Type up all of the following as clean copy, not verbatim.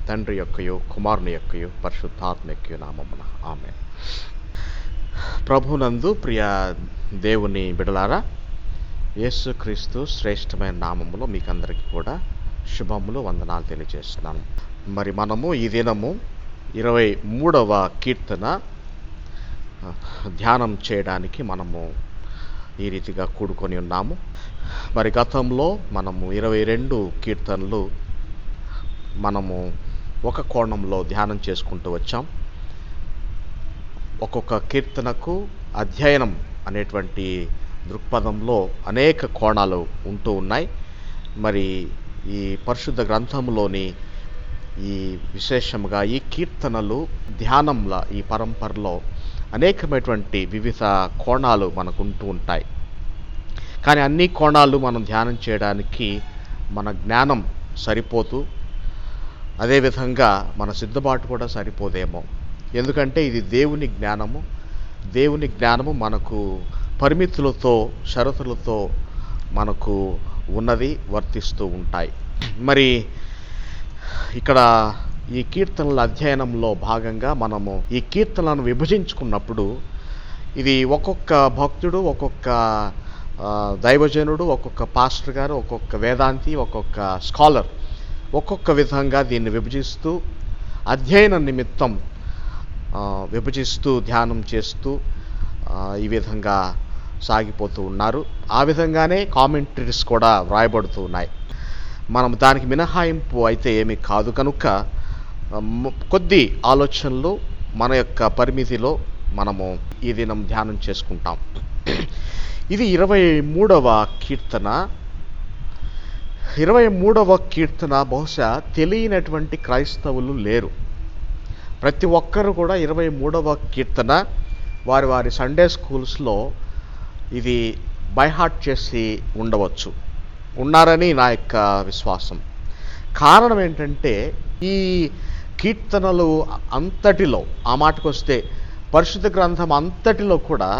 తండ్రి యొక్కయు కుమారుని యొక్కయు పరిశుద్ధాత్మ యొక్కయు నామమున ఆమేన్. ప్రభునందు ప్రియ దేవుని బిడలారా, యేసుక్రీస్తు శ్రేష్టమైన నామములో మీకందరికీ కూడా శుభములు, వందనాలు తెలియజేస్తున్నాను. మరి మనము ఈ దినము 23వ కీర్తన ధ్యానం చేయడానికి మనము ఈ రీతిగా కూడుకొని ఉన్నాము. మరి గతంలో మనము 22 కీర్తనలు మనము ఒక కోణంలో ధ్యానం చేసుకుంటూ వచ్చాం. ఒక్కొక్క కీర్తనకు అధ్యయనం అనేటువంటి దృక్పథంలో అనేక కోణాలు ఉంటూ ఉన్నాయి. మరి ఈ పరిశుద్ధ గ్రంథంలోని ఈ విశేషముగా ఈ కీర్తనలు ధ్యానంల ఈ పరంపరలో అనేకమైనటువంటి వివిధ కోణాలు మనకు ఉంటూ ఉంటాయి. కానీ అన్ని కోణాలు మనం ధ్యానం చేయడానికి మన జ్ఞానం సరిపోతూ, అదేవిధంగా మన సిద్ధపాటు కూడా సరిపోదేమో. ఎందుకంటే ఇది దేవుని జ్ఞానము. దేవుని జ్ఞానము మనకు పరిమితులతో, షరతులతో మనకు ఉన్నది, వర్తిస్తూ ఉంటాయి. మరి ఇక్కడ ఈ కీర్తనల అధ్యయనంలో భాగంగా మనము ఈ కీర్తనలను విభజించుకున్నప్పుడు ఇది ఒక్కొక్క భక్తుడు, ఒక్కొక్క దైవజనుడు, ఒక్కొక్క పాస్టర్ గారు, ఒక్కొక్క వేదాంతి, ఒక్కొక్క స్కాలర్ ఒక్కొక్క విధంగా దీన్ని విభజిస్తూ అధ్యయన నిమిత్తం విభజిస్తూ ధ్యానం చేస్తూ ఈ విధంగా సాగిపోతూ ఉన్నారు. ఆ విధంగానే కామెంటరీస్ కూడా వ్రాయబడుతూ ఉన్నాయి. మనం దానికి మినహాయింపు అయితే ఏమీ కాదు కనుక కొద్ది ఆలోచనలు మన యొక్క పరిమితిలో మనము ఈ దినం ధ్యానం చేసుకుంటాం. ఇది 23వ కీర్తన. 23వ కీర్తన బహుశా తెలియనటువంటి క్రైస్తవులు లేరు. ప్రతి ఒక్కరు కూడా 23వ కీర్తన వారి వారి సండే స్కూల్స్లో ఇది బైహార్ట్ చేసి ఉండవచ్చు, ఉన్నారని నా యొక్క విశ్వాసం. కారణం ఏంటంటే ఈ కీర్తనలు అంతటిలో, ఆ మాటకొస్తే పరిశుద్ధ గ్రంథం అంతటిలో కూడా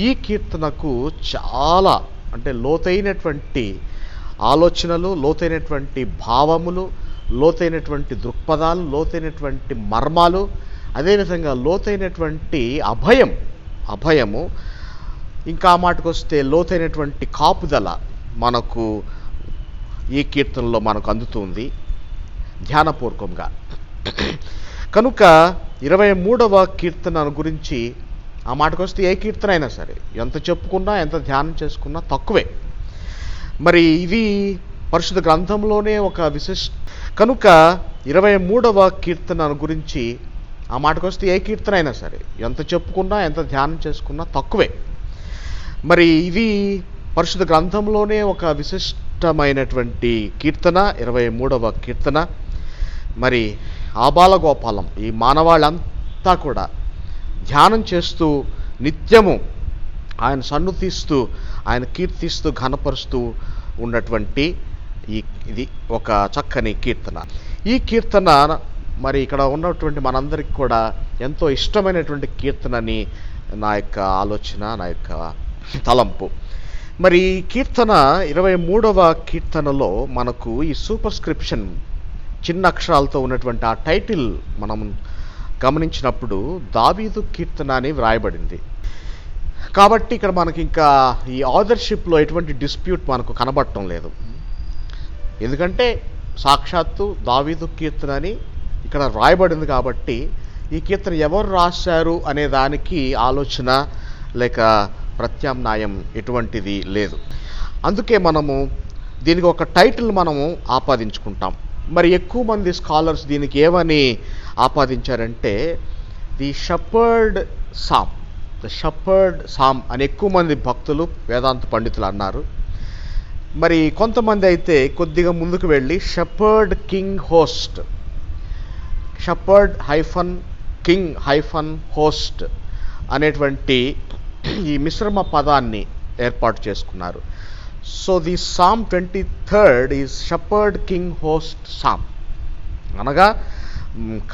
ఈ కీర్తనకు చాలా అంటే లోతైనటువంటి ఆలోచనలు, లోతైనటువంటి భావములు, లోతైనటువంటి దృక్పథాలు, లోతైనటువంటి మర్మాలు, అదేవిధంగా లోతైనటువంటి అభయము, ఇంకా ఆ మాటకొస్తే లోతైనటువంటి కాపుదల మనకు ఈ కీర్తనలో మనకు అందుతుంది ధ్యానపూర్వకంగా. కనుక 23వ కీర్తన గురించి ఆ మాటకొస్తే ఏ కీర్తన అయినా సరే ఎంత చెప్పుకున్నా, ఎంత ధ్యానం చేసుకున్నా తక్కువే. మరి ఇది పరిశుద్ధ గ్రంథంలోనే ఒక కనుక 23వ కీర్తన గురించి ఆ మాటకొస్తే ఏ కీర్తన అయినా సరే ఎంత చెప్పుకున్నా, ఎంత ధ్యానం చేసుకున్నా తక్కువే. మరి ఇది పరిశుద్ధ గ్రంథంలోనే ఒక విశిష్టమైనటువంటి కీర్తన 23వ కీర్తన. మరి ఆబాలగోపాలం ఈ మానవాళ్ళంతా కూడా ధ్యానం చేస్తూ నిత్యము ఆయన సన్నుతిస్తూ, ఆయన కీర్తిస్తూ, ఘనపరుస్తూ ఉన్నటువంటి ఇది ఒక చక్కని కీర్తన. ఈ కీర్తన మరి ఇక్కడ ఉన్నటువంటి మనందరికీ కూడా ఎంతో ఇష్టమైనటువంటి కీర్తనని నా యొక్క ఆలోచన, నా యొక్క తలంపు. మరి ఈ కీర్తన 23వ కీర్తనలో మనకు ఈ సూపర్స్క్రిప్షన్ చిన్న అక్షరాలతో ఉన్నటువంటి ఆ టైటిల్ మనం గమనించినప్పుడు దావీదు కీర్తన అని వ్రాయబడింది. కాబట్టి ఇక్కడ మనకి ఇంకా ఈ ఆథర్షిప్లో ఎటువంటి డిస్ప్యూట్ మనకు కనబడటం లేదు. ఎందుకంటే సాక్షాత్తు దావీదు కీర్తన అని ఇక్కడ వ్రాయబడింది కాబట్టి ఈ కీర్తన ఎవరు రాశారు అనే దానికి ఆలోచన లేక ప్రత్యామ్నాయం ఎటువంటిది లేదు. అందుకే మనము దీనికి ఒక టైటిల్ మనము ఆపాదించుకుంటాం. మరి ఎక్కువ మంది స్కాలర్స్ దీనికి ఏమని ఆపాదించారంటే ది షెపర్డ్ సామ్ అని ఎక్కువ మంది భక్తులు, వేదాంత పండితులు అన్నారు. మరి కొంతమంది అయితే కొద్దిగా ముందుకు వెళ్ళి షెపర్డ్ కింగ్ హోస్ట్ అనేటువంటి ఈ మిశ్రమ పదాన్ని ఏర్పాటు చేసుకున్నారు. So the psalm 23rd is shepherd king host psalm, అనగా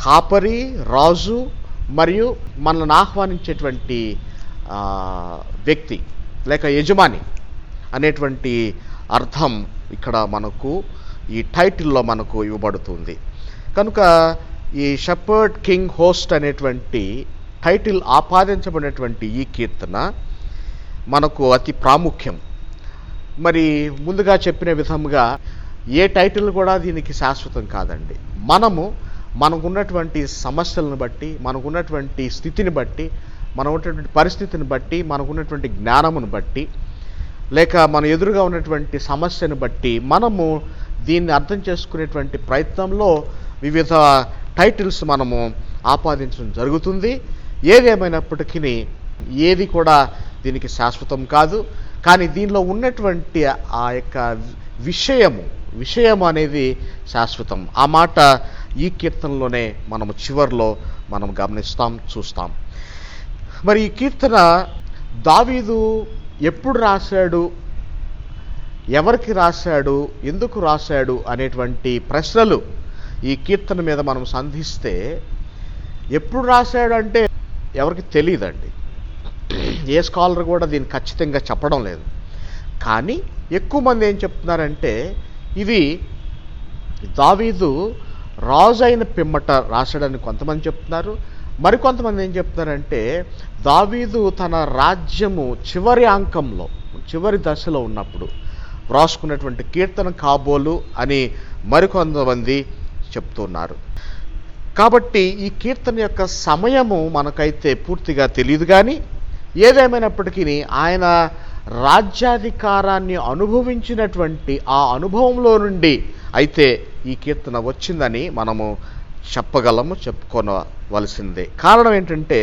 కాపరి, రాజు మరియు మనల్ని ఆహ్వానించేటువంటి వ్యక్తి లేక యజమాని అనేటువంటి అర్థం ఇక్కడ మనకు ఈ టైటిల్లో మనకు ఇవ్వబడుతుంది. కనుక ఈ షెపర్డ్ కింగ్ హోస్ట్ అనేటువంటి టైటిల్ ఆపాదించబడినటువంటి ఈ కీర్తన మనకు అతి ప్రాముఖ్యం. మరి ముందుగా చెప్పిన విధముగా ఏ టైటిల్ కూడా దీనికి శాశ్వతం కాదండి. మనకున్నటువంటి సమస్యలను బట్టి, మనకున్నటువంటి స్థితిని బట్టి, మనం ఉన్నటువంటి పరిస్థితిని బట్టి, మనకున్నటువంటి జ్ఞానమును బట్టి, లేక మన ఎదురుగా ఉన్నటువంటి సమస్యను బట్టి మనము దీన్ని అర్థం చేసుకునేటువంటి ప్రయత్నంలో వివిధ టైటిల్స్ మనము ఆపాదించడం జరుగుతుంది. ఏదేమైనప్పటికీ ఏది కూడా దీనికి శాశ్వతం కాదు. కానీ దీనిలో ఉన్నటువంటి ఆ యొక్క విషయము అనేది శాశ్వతం. ఆ మాట ఈ కీర్తనలోనే మనము చివరిలో మనం గమనిస్తాం, చూస్తాం. మరి ఈ కీర్తన దావీదు ఎప్పుడు రాశాడు, ఎవరికి రాశాడు, ఎందుకు రాశాడు అనేటువంటి ప్రశ్నలు ఈ కీర్తన మీద మనం సంధిస్తే, ఎప్పుడు రాశాడు అంటే ఎవరికి తెలియదండి. ఏ స్కాలర్ కూడా దీన్ని ఖచ్చితంగా చెప్పడం లేదు. కానీ ఎక్కువ మంది ఏం చెప్తున్నారంటే ఇది దావీదు రాజు అయిన పిమ్మట రాశాడని కొంతమంది చెప్తున్నారు. మరికొంతమంది ఏం చెప్తున్నారంటే దావీదు తన రాజ్యము చివరి దశలో ఉన్నప్పుడు వ్రాసుకున్నటువంటి కీర్తన కాబోలు అని మరికొంతమంది చెప్తున్నారు. కాబట్టి ఈ కీర్తన యొక్క సమయము మనకైతే పూర్తిగా తెలియదు. కానీ ఏదేమైనప్పటికీ ఆయన రాజ్యాధికారాన్ని అనుభవించినటువంటి ఆ అనుభవంలో నుండి అయితే ఈ కీర్తన వచ్చిందని మనము చెప్పుకోవలసిందే. కారణం ఏంటంటే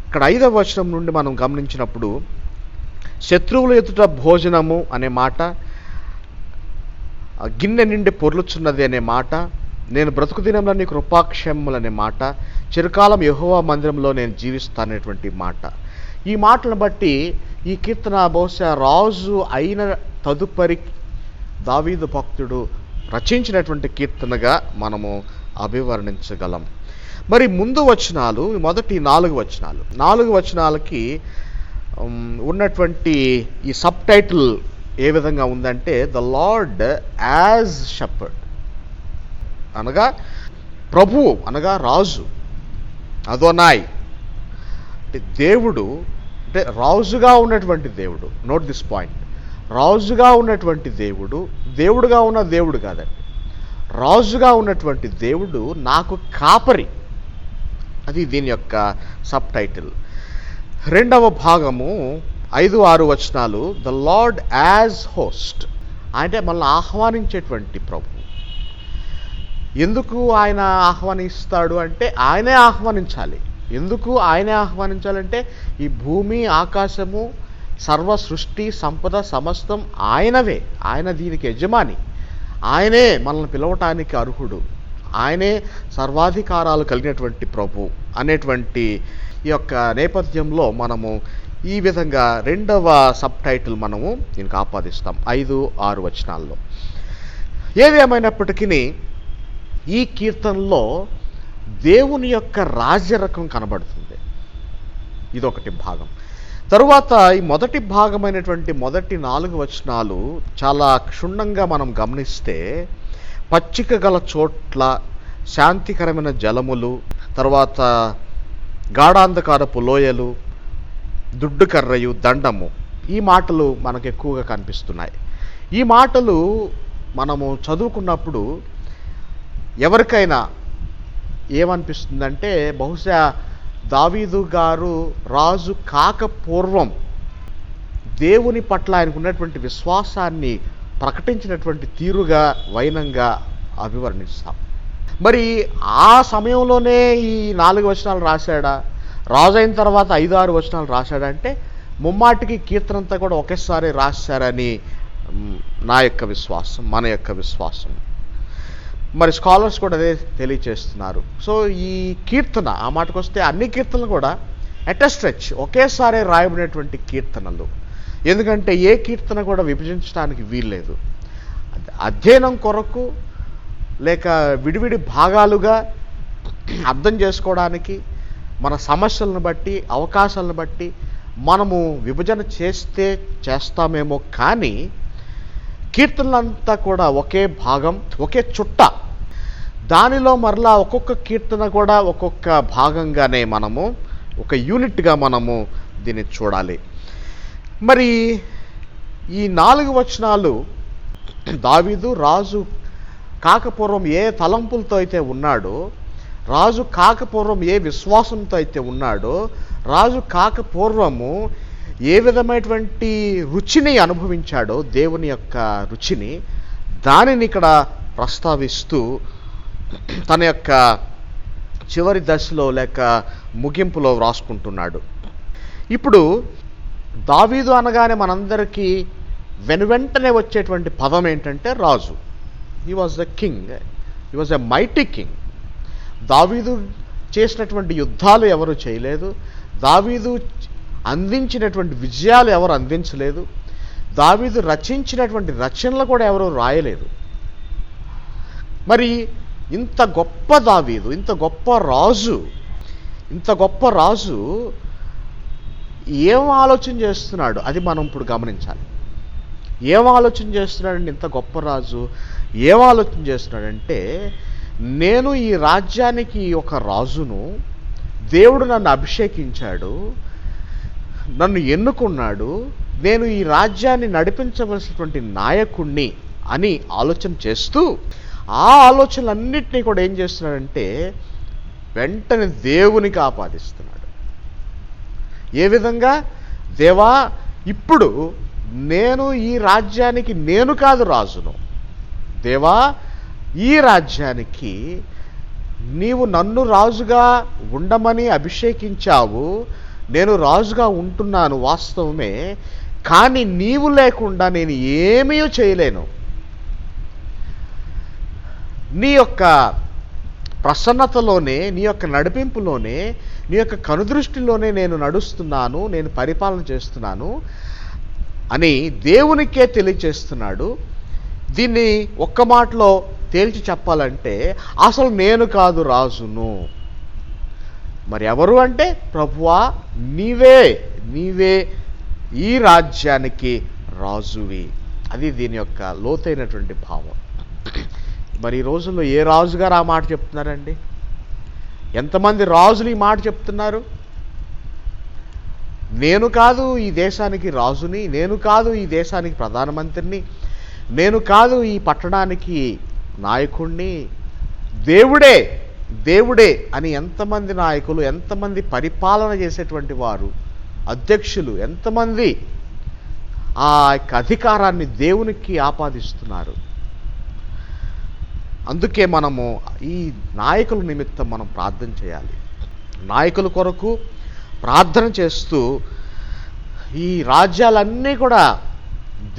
ఇక్కడ 5వ వచనం నుండి మనం గమనించినప్పుడు శత్రువుల ఎదుట భోజనము అనే మాట, గిన్నె నిండి పొర్లుచున్నది అనే మాట, నేను బ్రతుకు దినంలో నీ కృపాక్షేమములు అనే మాట, చిరకాలం యెహోవా మందిరంలో నేను జీవిస్తాననేటువంటి మాట. ఈ మాటలను బట్టి ఈ కీర్తన బహుశా రాజు అయిన తదుపరి దావీదు భక్తుడు రచించినటువంటి కీర్తనగా మనము అభివర్ణించగలం. మరి ముందు వచనాలు, మొదటి 4 వచనాలకి ఉన్నటువంటి ఈ సబ్ టైటిల్ ఏ విధంగా ఉందంటే ద లార్డ్ యాజ్ షెపర్డ్, అనగా ప్రభువు అనగా రాజు, అదోనాయ్ అంటే దేవుడు, అంటే రాజుగా ఉన్నటువంటి దేవుడు. Note this point. రాజుగా ఉన్నటువంటి దేవుడు, దేవుడుగా ఉన్న దేవుడు కాదండి, రాజుగా ఉన్నటువంటి దేవుడు నాకు కాపరి. అది దీని యొక్క సబ్ టైటిల్. 2వ భాగము 5-6 వచనాలు ద లార్డ్ యాజ్ హోస్ట్, అంటే మనల్ని ఆహ్వానించేటువంటి ప్రభు. ఎందుకు ఆయన ఆహ్వానిస్తాడు అంటే ఆయనే ఆహ్వానించాలి. ఎందుకు ఆయనే ఆహ్వానించాలంటే ఈ భూమి ఆకాశము సర్వ సృష్టి సంపద సమస్తం ఆయనవే. ఆయన దీనికి యజమాని. ఆయనే మనల్ని పిలవటానికి అర్హుడు. ఆయనే సర్వాధికారాలు కలిగినటువంటి ప్రభు అనేటువంటి ఈ యొక్క నేపథ్యంలో మనము ఈ విధంగా 2వ సబ్ టైటిల్ మనము దీనికి ఆపాదిస్తాం 5-6 వచనాల్లో. ఏదేమైనప్పటికీ ఈ కీర్తనలో దేవుని యొక్క రాజ్యరకం కనబడుతుంది. ఇదొకటి భాగం. తరువాత ఈ మొదటి భాగమైనటువంటి మొదటి 4 వచనాలు చాలా క్షుణ్ణంగా మనం గమనిస్తే పచ్చిక గల చోట్ల శాంతికరమైన జలములు, తర్వాత గాఢాంధకారపు లోయలు, దుడ్డు కర్రయు దండము, ఈ మాటలు మనకు ఎక్కువగా కనిపిస్తున్నాయి. ఈ మాటలు మనము చదువుకున్నప్పుడు ఎవరికైనా ఏమనిపిస్తుందంటే బహుశా దావీదు గారు రాజు కాకపూర్వం దేవుని పట్ల ఆయనకు ఉన్నటువంటి విశ్వాసాన్ని ప్రకటించినటువంటి తీరుగా వైనంగా అభివర్ణిస్తాం. మరి ఆ సమయంలోనే ఈ 4 వచనాలు రాశాడా, రాజు అయిన తర్వాత 5-6 వచనాలు రాశాడంటే ముమ్మాటికి కీర్తనంతా కూడా ఒకేసారి రాశారని నా యొక్క విశ్వాసం, మన యొక్క విశ్వాసం. మరి స్కాలర్స్ కూడా అదే తెలియచేస్తున్నారు. సో ఈ కీర్తన, ఆ మాటకు వస్తే అన్ని కీర్తనలు కూడా ఎట్ ఎ స్ట్రెచ్ ఒకేసారి రాయబడినటువంటి కీర్తనలు. ఎందుకంటే ఏ కీర్తన కూడా విభజించడానికి వీల్లేదు. అధ్యయనం కొరకు లేక విడివిడి భాగాలుగా అర్థం చేసుకోవడానికి, మన సమస్యలను బట్టి అవకాశాలను బట్టి మనము విభజన చేస్తామేమో, కానీ కీర్తనలంతా కూడా ఒకే భాగం, ఒకే చుట్ట. దానిలో మరలా ఒక్కొక్క కీర్తన కూడా ఒక్కొక్క భాగంగానే మనము ఒక యూనిట్గా మనము దీన్ని చూడాలి. మరి ఈ 4 వచనాలు దావీదు రాజు కాకపూర్వం ఏ తలంపులతో అయితే ఉన్నాడో, రాజు కాకపూర్వం ఏ విశ్వాసంతో అయితే ఉన్నాడో, రాజు కాకపూర్వము ఏ విధమైనటువంటి రుచిని అనుభవించాడో, దేవుని యొక్క రుచిని, దానిని ఇక్కడ ప్రస్తావిస్తూ తన యొక్క చివరి దశలో లేక ముగింపులో వ్రాసుకుంటున్నాడు. ఇప్పుడు దావీదు అనగానే మనందరికీ వెనువెంటనే వచ్చేటువంటి పదం ఏంటంటే రాజు. He was the king, he was a mighty king. దావీదు చేసినటువంటి యుద్ధాలు ఎవరు చేయలేదు, దావీదు అందించినటువంటి విజయాలు ఎవరు అందించలేదు, దావీదు రచించినటువంటి రచనలు కూడా ఎవరు రాయలేదు. మరి ఇంత గొప్ప దావీదు, ఇంత గొప్ప రాజు ఏం ఆలోచన చేస్తున్నాడు అది మనం ఇప్పుడు గమనించాలి. ఏం ఆలోచన చేస్తున్నాడంటే, ఇంత గొప్ప రాజు ఏం ఆలోచన చేస్తున్నాడంటే, నేను ఈ రాజ్యానికి ఒక రాజును, దేవుడు నన్ను అభిషేకించాడు, నన్ను ఎన్నుకున్నాడు, నేను ఈ రాజ్యాన్ని నడిపించవలసినటువంటి నాయకుణ్ణి అని ఆలోచన చేస్తూ ఆ ఆలోచనలన్నింటినీ కూడా ఏం చేస్తున్నాడంటే వెంటనే దేవునికి ఆపాదిస్తున్నాడు. ఏ విధంగా? దేవా, ఇప్పుడు నేను ఈ రాజ్యానికి నేను కాదు రాజును, దేవా ఈ రాజ్యానికి నీవు నన్ను రాజుగా ఉండమని అభిషేకించావు, నేను రాజుగా ఉంటున్నాను వాస్తవమే, కానీ నీవు లేకుండా నేను ఏమీ చేయలేను. నీ యొక్క ప్రసన్నతలోనే, నీ యొక్క నడిపింపులోనే, నీ యొక్క కనుదృష్టిలోనే నేను నడుస్తున్నాను, నేను పరిపాలన చేస్తున్నాను అని దేవునికే తెలియచేస్తున్నాడు. దీన్ని ఒక్క మాటలో తేల్చి చెప్పాలంటే, అసలు నేను కాదు రాజును, మరి ఎవరు అంటే, ప్రభువా నీవే ఈ రాజ్యానికి రాజువి. అది దీని యొక్క లోతైనటువంటి భావం. మరి ఈ రోజుల్లో ఏ రాజుగారు ఆ మాట చెప్తున్నారండి? ఎంతమంది రాజులు ఈ మాట చెప్తున్నారు? నేను కాదు ఈ దేశానికి రాజుని, నేను కాదు ఈ దేశానికి ప్రధానమంత్రిని, నేను కాదు ఈ పట్టణానికి నాయకుణ్ణి, దేవుడే అని ఎంతమంది నాయకులు, ఎంతమంది పరిపాలన చేసేటువంటి వారు, అధ్యక్షులు, ఎంతమంది ఆ యొక్క అధికారాన్ని దేవునికి ఆపాదిస్తున్నారు. అందుకే మనము ఈ నాయకుల నిమిత్తం మనం ప్రార్థన చేయాలి. నాయకుల కొరకు ప్రార్థన చేస్తూ ఈ రాజ్యాలన్నీ కూడా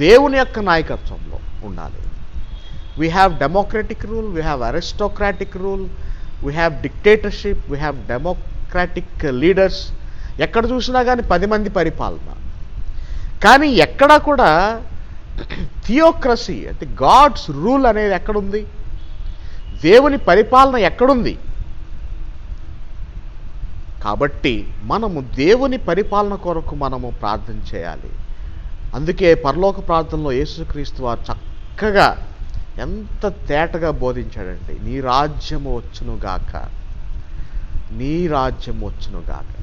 దేవుని యొక్క నాయకత్వంలో ఉండాలి. We have democratic rule, we have aristocratic rule, we have dictatorship, we have democratic leaders. ఎక్కడ చూసినా కానీ 10 మంది పరిపాలన, కానీ ఎక్కడా కూడా థియోక్రసీ అంటే గాడ్స్ రూల్ అనేది ఎక్కడుంది? దేవుని పరిపాలన ఎక్కడుంది? కాబట్టి మనము దేవుని పరిపాలన కొరకు మనము ప్రార్థన చేయాలి. అందుకే పరలోక ప్రార్థనలో యేసుక్రీస్తు వారు చక్కగా ఎంత తేటగా బోధించాడంటే, నీ రాజ్యము వచ్చునుగాక, నీ రాజ్యము వచ్చునుగాక,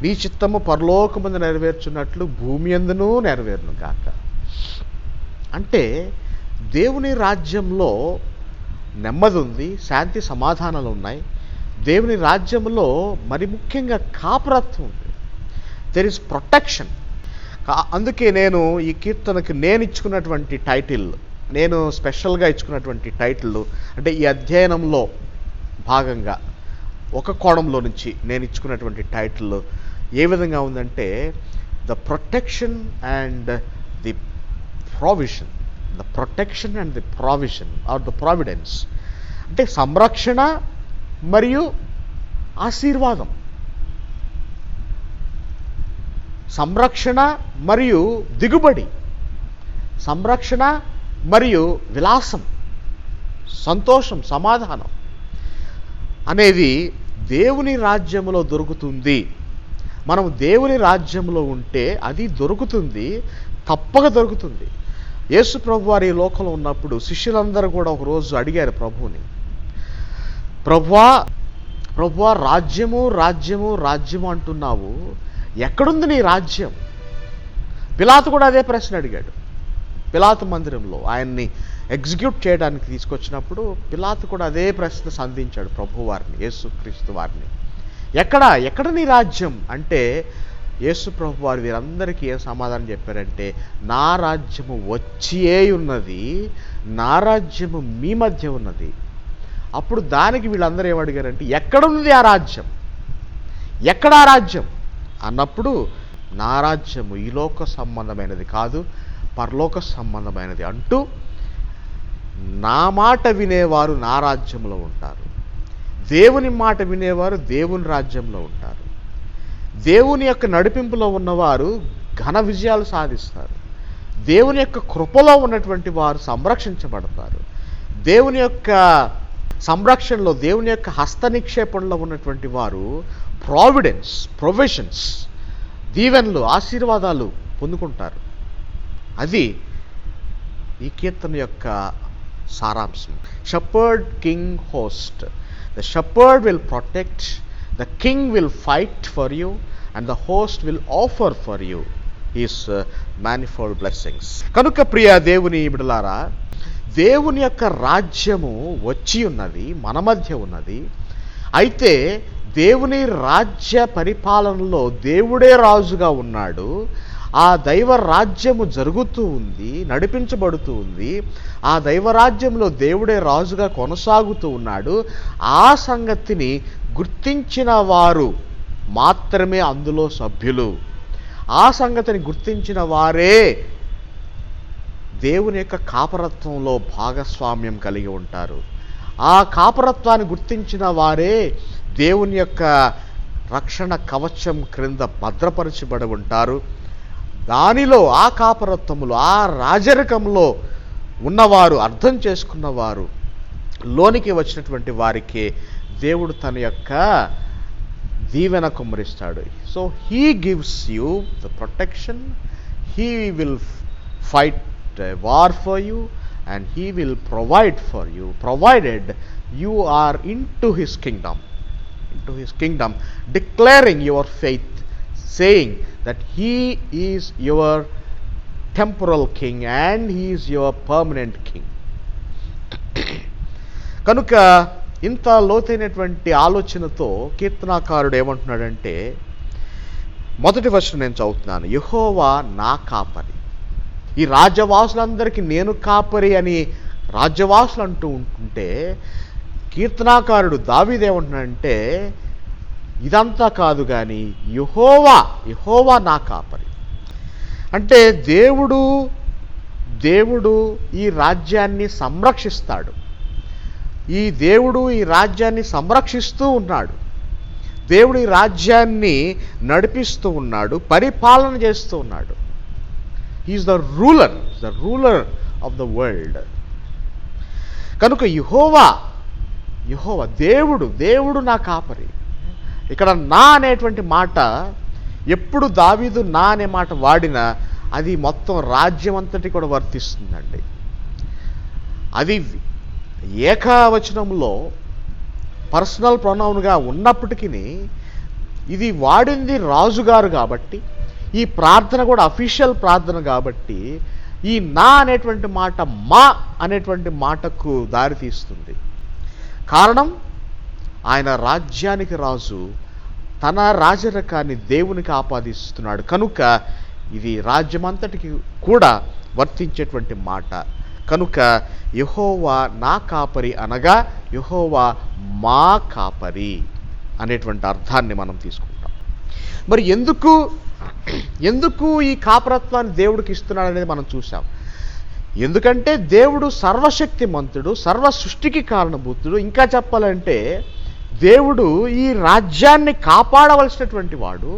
నీ చిత్తము పరలోకమందు నెరవేర్చున్నట్లు భూమి యందును నెరవేరునుగాక. అంటే దేవుని రాజ్యంలో నెమ్మది ఉంది, శాంతి సమాధానాలు ఉన్నాయి. దేవుని రాజ్యంలో మరి ముఖ్యంగా కాపురత్వం ఉంది. There is protection. అందుకే నేను ఈ కీర్తనకి నేను ఇచ్చుకున్నటువంటి టైటిల్, నేను స్పెషల్గా ఇచ్చుకున్నటువంటి టైటిల్ అంటే ఈ అధ్యయనంలో భాగంగా ఒక కోణంలో నుంచి నేను ఇచ్చుకున్నటువంటి టైటిల్ ఏ విధంగా ఉందంటే, the protection and the provision. The protection and the provision are the providence అంటే సంరక్షణ మరియు ఆశీర్వాదం, సంరక్షణ మరియు దిగుబడి, సంరక్షణ మరియు విలాసం, సంతోషం, సమాధానం అనేది దేవుని రాజ్యంలో దొరుకుతుంది. మనం దేవుని రాజ్యంలో ఉంటే అది దొరుకుతుంది, తప్పక దొరుకుతుంది. యేసు ప్రభు వారు ఈ లోకంలో ఉన్నప్పుడు శిష్యులందరూ కూడా ఒకరోజు అడిగారు ప్రభువుని, ప్రభువా ప్రభువా రాజ్యము రాజ్యము రాజ్యము అంటున్నావు, ఎక్కడుంది నీ రాజ్యం? పిలాతు కూడా అదే ప్రశ్న అడిగాడు. పిలాతు మందిరంలో ఆయన్ని ఎగ్జిక్యూట్ చేయడానికి తీసుకొచ్చినప్పుడు పిలాతు కూడా అదే ప్రశ్న సంధించాడు ప్రభువారిని, యేసుక్రీస్తు వారిని. ఎక్కడ నీ రాజ్యం అంటే యేసు ప్రభు వారు వీరందరికీ ఏ సమాధానం చెప్పారంటే, నా రాజ్యము వచ్చియే ఉన్నది, నా రాజ్యము మీ మధ్య ఉన్నది. అప్పుడు దానికి వీళ్ళందరూ ఏమడిగారంటే, ఎక్కడున్నది ఆ రాజ్యం, ఎక్కడ ఆ రాజ్యం అన్నప్పుడు, నా రాజ్యము ఈ లోక సంబంధమైనది కాదు, పరలోక సంబంధమైనది అంటూ, నా మాట వినేవారు నా రాజ్యంలో ఉంటారు, దేవుని మాట వినేవారు దేవుని రాజ్యంలో ఉంటారు, దేవుని యొక్క నడిపింపులో ఉన్నవారు ఘన విజయాలు సాధిస్తారు, దేవుని యొక్క కృపలో ఉన్నటువంటి వారు సంరక్షించబడతారు, దేవుని యొక్క సంరక్షణలో దేవుని యొక్క హస్త నిక్షేపంలో ఉన్నటువంటి వారు ప్రొవిజన్స్, దీవెనలు, ఆశీర్వాదాలు పొందుకుంటారు. అది ఈ కీర్తన యొక్క సారాంశం. Shepherd king host. The shepherd will protect, the king will fight for you, and the host will offer for you his manifold blessings. కనుక ప్రియ దేవుని బిడ్డలారా, దేవుని యొక్క రాజ్యము వచ్చి ఉన్నది, మన మధ్య ఉన్నది. అయితే దేవుని రాజ్య పరిపాలనలో దేవుడే రాజుగా ఉన్నాడు. ఆ దైవ రాజ్యము జరుగుతూ ఉంది, నడిపించబడుతూ ఉంది. ఆ దైవరాజ్యంలో దేవుడే రాజుగా కొనసాగుతూ ఉన్నాడు. ఆ సంగతిని గుర్తించిన వారు మాత్రమే అందులో సభ్యులు. ఆ సంగతిని గుర్తించిన వారే దేవుని యొక్క కాపరత్వంలో భాగస్వామ్యం కలిగి ఉంటారు. ఆ కాపరత్వాన్ని గుర్తించిన వారే దేవుని యొక్క రక్షణ కవచం క్రింద భద్రపరచబడి ఉంటారు. దానిలో, ఆ కాపరత్వములో, ఆ రాజరికంలో ఉన్నవారు, అర్థం చేసుకున్నవారు, లోనికి వచ్చినటువంటి వారికి దేవుడు తన యొక్క దీవెన కుమ్మరిస్తాడు. So he gives you the protection, he will fight a war for you, and he will provide for you, provided you are into his kingdom, declaring your faith, saying that he is your temporal king and he is your permanent king. కనుక ఇంత లోతైనటువంటి ఆలోచనతో కీర్తనాకారుడు ఏమంటున్నాడంటే, మొదటి వచనం నేను చదువుతున్నాను. యెహోవా నా కాపరి. ఈ రాజ్యవాసులందరికీ నేను కాపరి అని రాజ్యవాసులు అంటూ ఉంటుంటే, కీర్తనాకారుడు దావీదు ఏమంటున్నాడంటే, ఇదంతా కాదు కానీ యెహోవా నా కాపరి. అంటే దేవుడు ఈ రాజ్యాన్ని సంరక్షిస్తాడు. దేవుడు ఈ రాజ్యాన్ని సంరక్షిస్తూ ఉన్నాడు. దేవుడు ఈ రాజ్యాన్ని నడిపిస్తూ ఉన్నాడు, పరిపాలన చేస్తూ ఉన్నాడు. He is the ruler of the world. కనుక యెహోవా దేవుడు నా కాపరి. ఇక్కడ నా అనేటువంటి మాట, ఎప్పుడు దావీదు నా అనే మాట వాడినా అది మొత్తం రాజ్యం అంతటి కూడా వర్తిస్తుందండి. అది ఏకవచనంలో పర్సనల్ ప్రొనౌన్గా ఉన్నప్పటికీ ఇది వాడింది రాజుగారు కాబట్టి, ఈ ప్రార్థన కూడా అఫీషియల్ ప్రార్థన కాబట్టి, ఈ నా అనేటువంటి మాట మా అనేటువంటి మాటకు దారితీస్తుంది. కారణం, ఆయన రాజ్యానికి రాజు, తన రాజరికాన్ని దేవునికి ఆపాదిస్తున్నాడు. కనుక ఇది రాజ్యమంతటికి కూడా వర్తించేటువంటి మాట. కనుక యెహోవా నా కాపరి అనగా యెహోవా మా కాపరి అనేటువంటి అర్థాన్ని మనం తీసుకుంటాం. మరి ఎందుకు ఈ కాపరత్వాన్ని దేవుడికి ఇస్తున్నాడు అనేది మనం చూసాం. ఎందుకంటే దేవుడు సర్వశక్తిమంతుడు, సర్వ సృష్టికి కారణభూతుడు. ఇంకా చెప్పాలంటే దేవుడు ఈ రాజ్యాన్ని కాపాడవలసినటువంటి వాడు,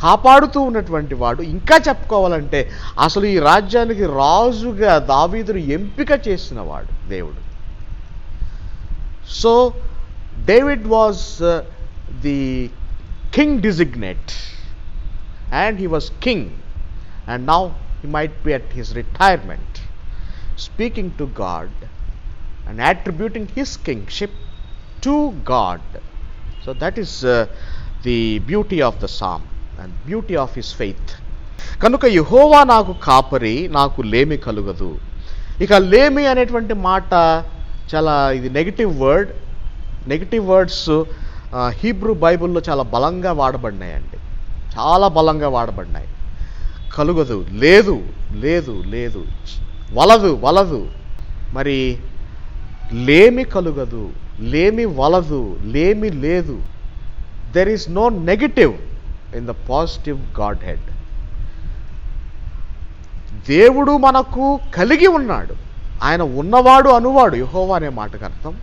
కాపాడుతూ ఉన్నటువంటి వాడు. ఇంకా చెప్పుకోవాలంటే అసలు ఈ రాజ్యానికి రాజుగా దావీదును ఎంపిక చేసిన వాడు దేవుడు. So David was the king designate, and he was king, and now he might be at his retirement, speaking to God and attributing his kingship to God. So that is the beauty of the psalm and beauty of his faith. కనుక యెహోవా నాకు కాపరి, నాకు లేమి కలుగదు. ఇక లేమి అనేటువంటి మాట చాలా ఇది negative word. Negative words Hebrew బైబిల్లో చాలా బలంగా వాడబడినాయండి, చాలా బలంగా వాడబడినాయి. కలుగదు, లేదు, లేదు, లేదు, వలదు, వలదు. మరి లేమి కలుగదు, లేమి వలదు, లేమి లేదు. There is no negative in the positive Godhead. దేవుడు మనకు కలిగి ఉన్నాడు, ఆయన ఉన్నవాడు అనువాడు యెహోవా అనే మాటకు అర్థం.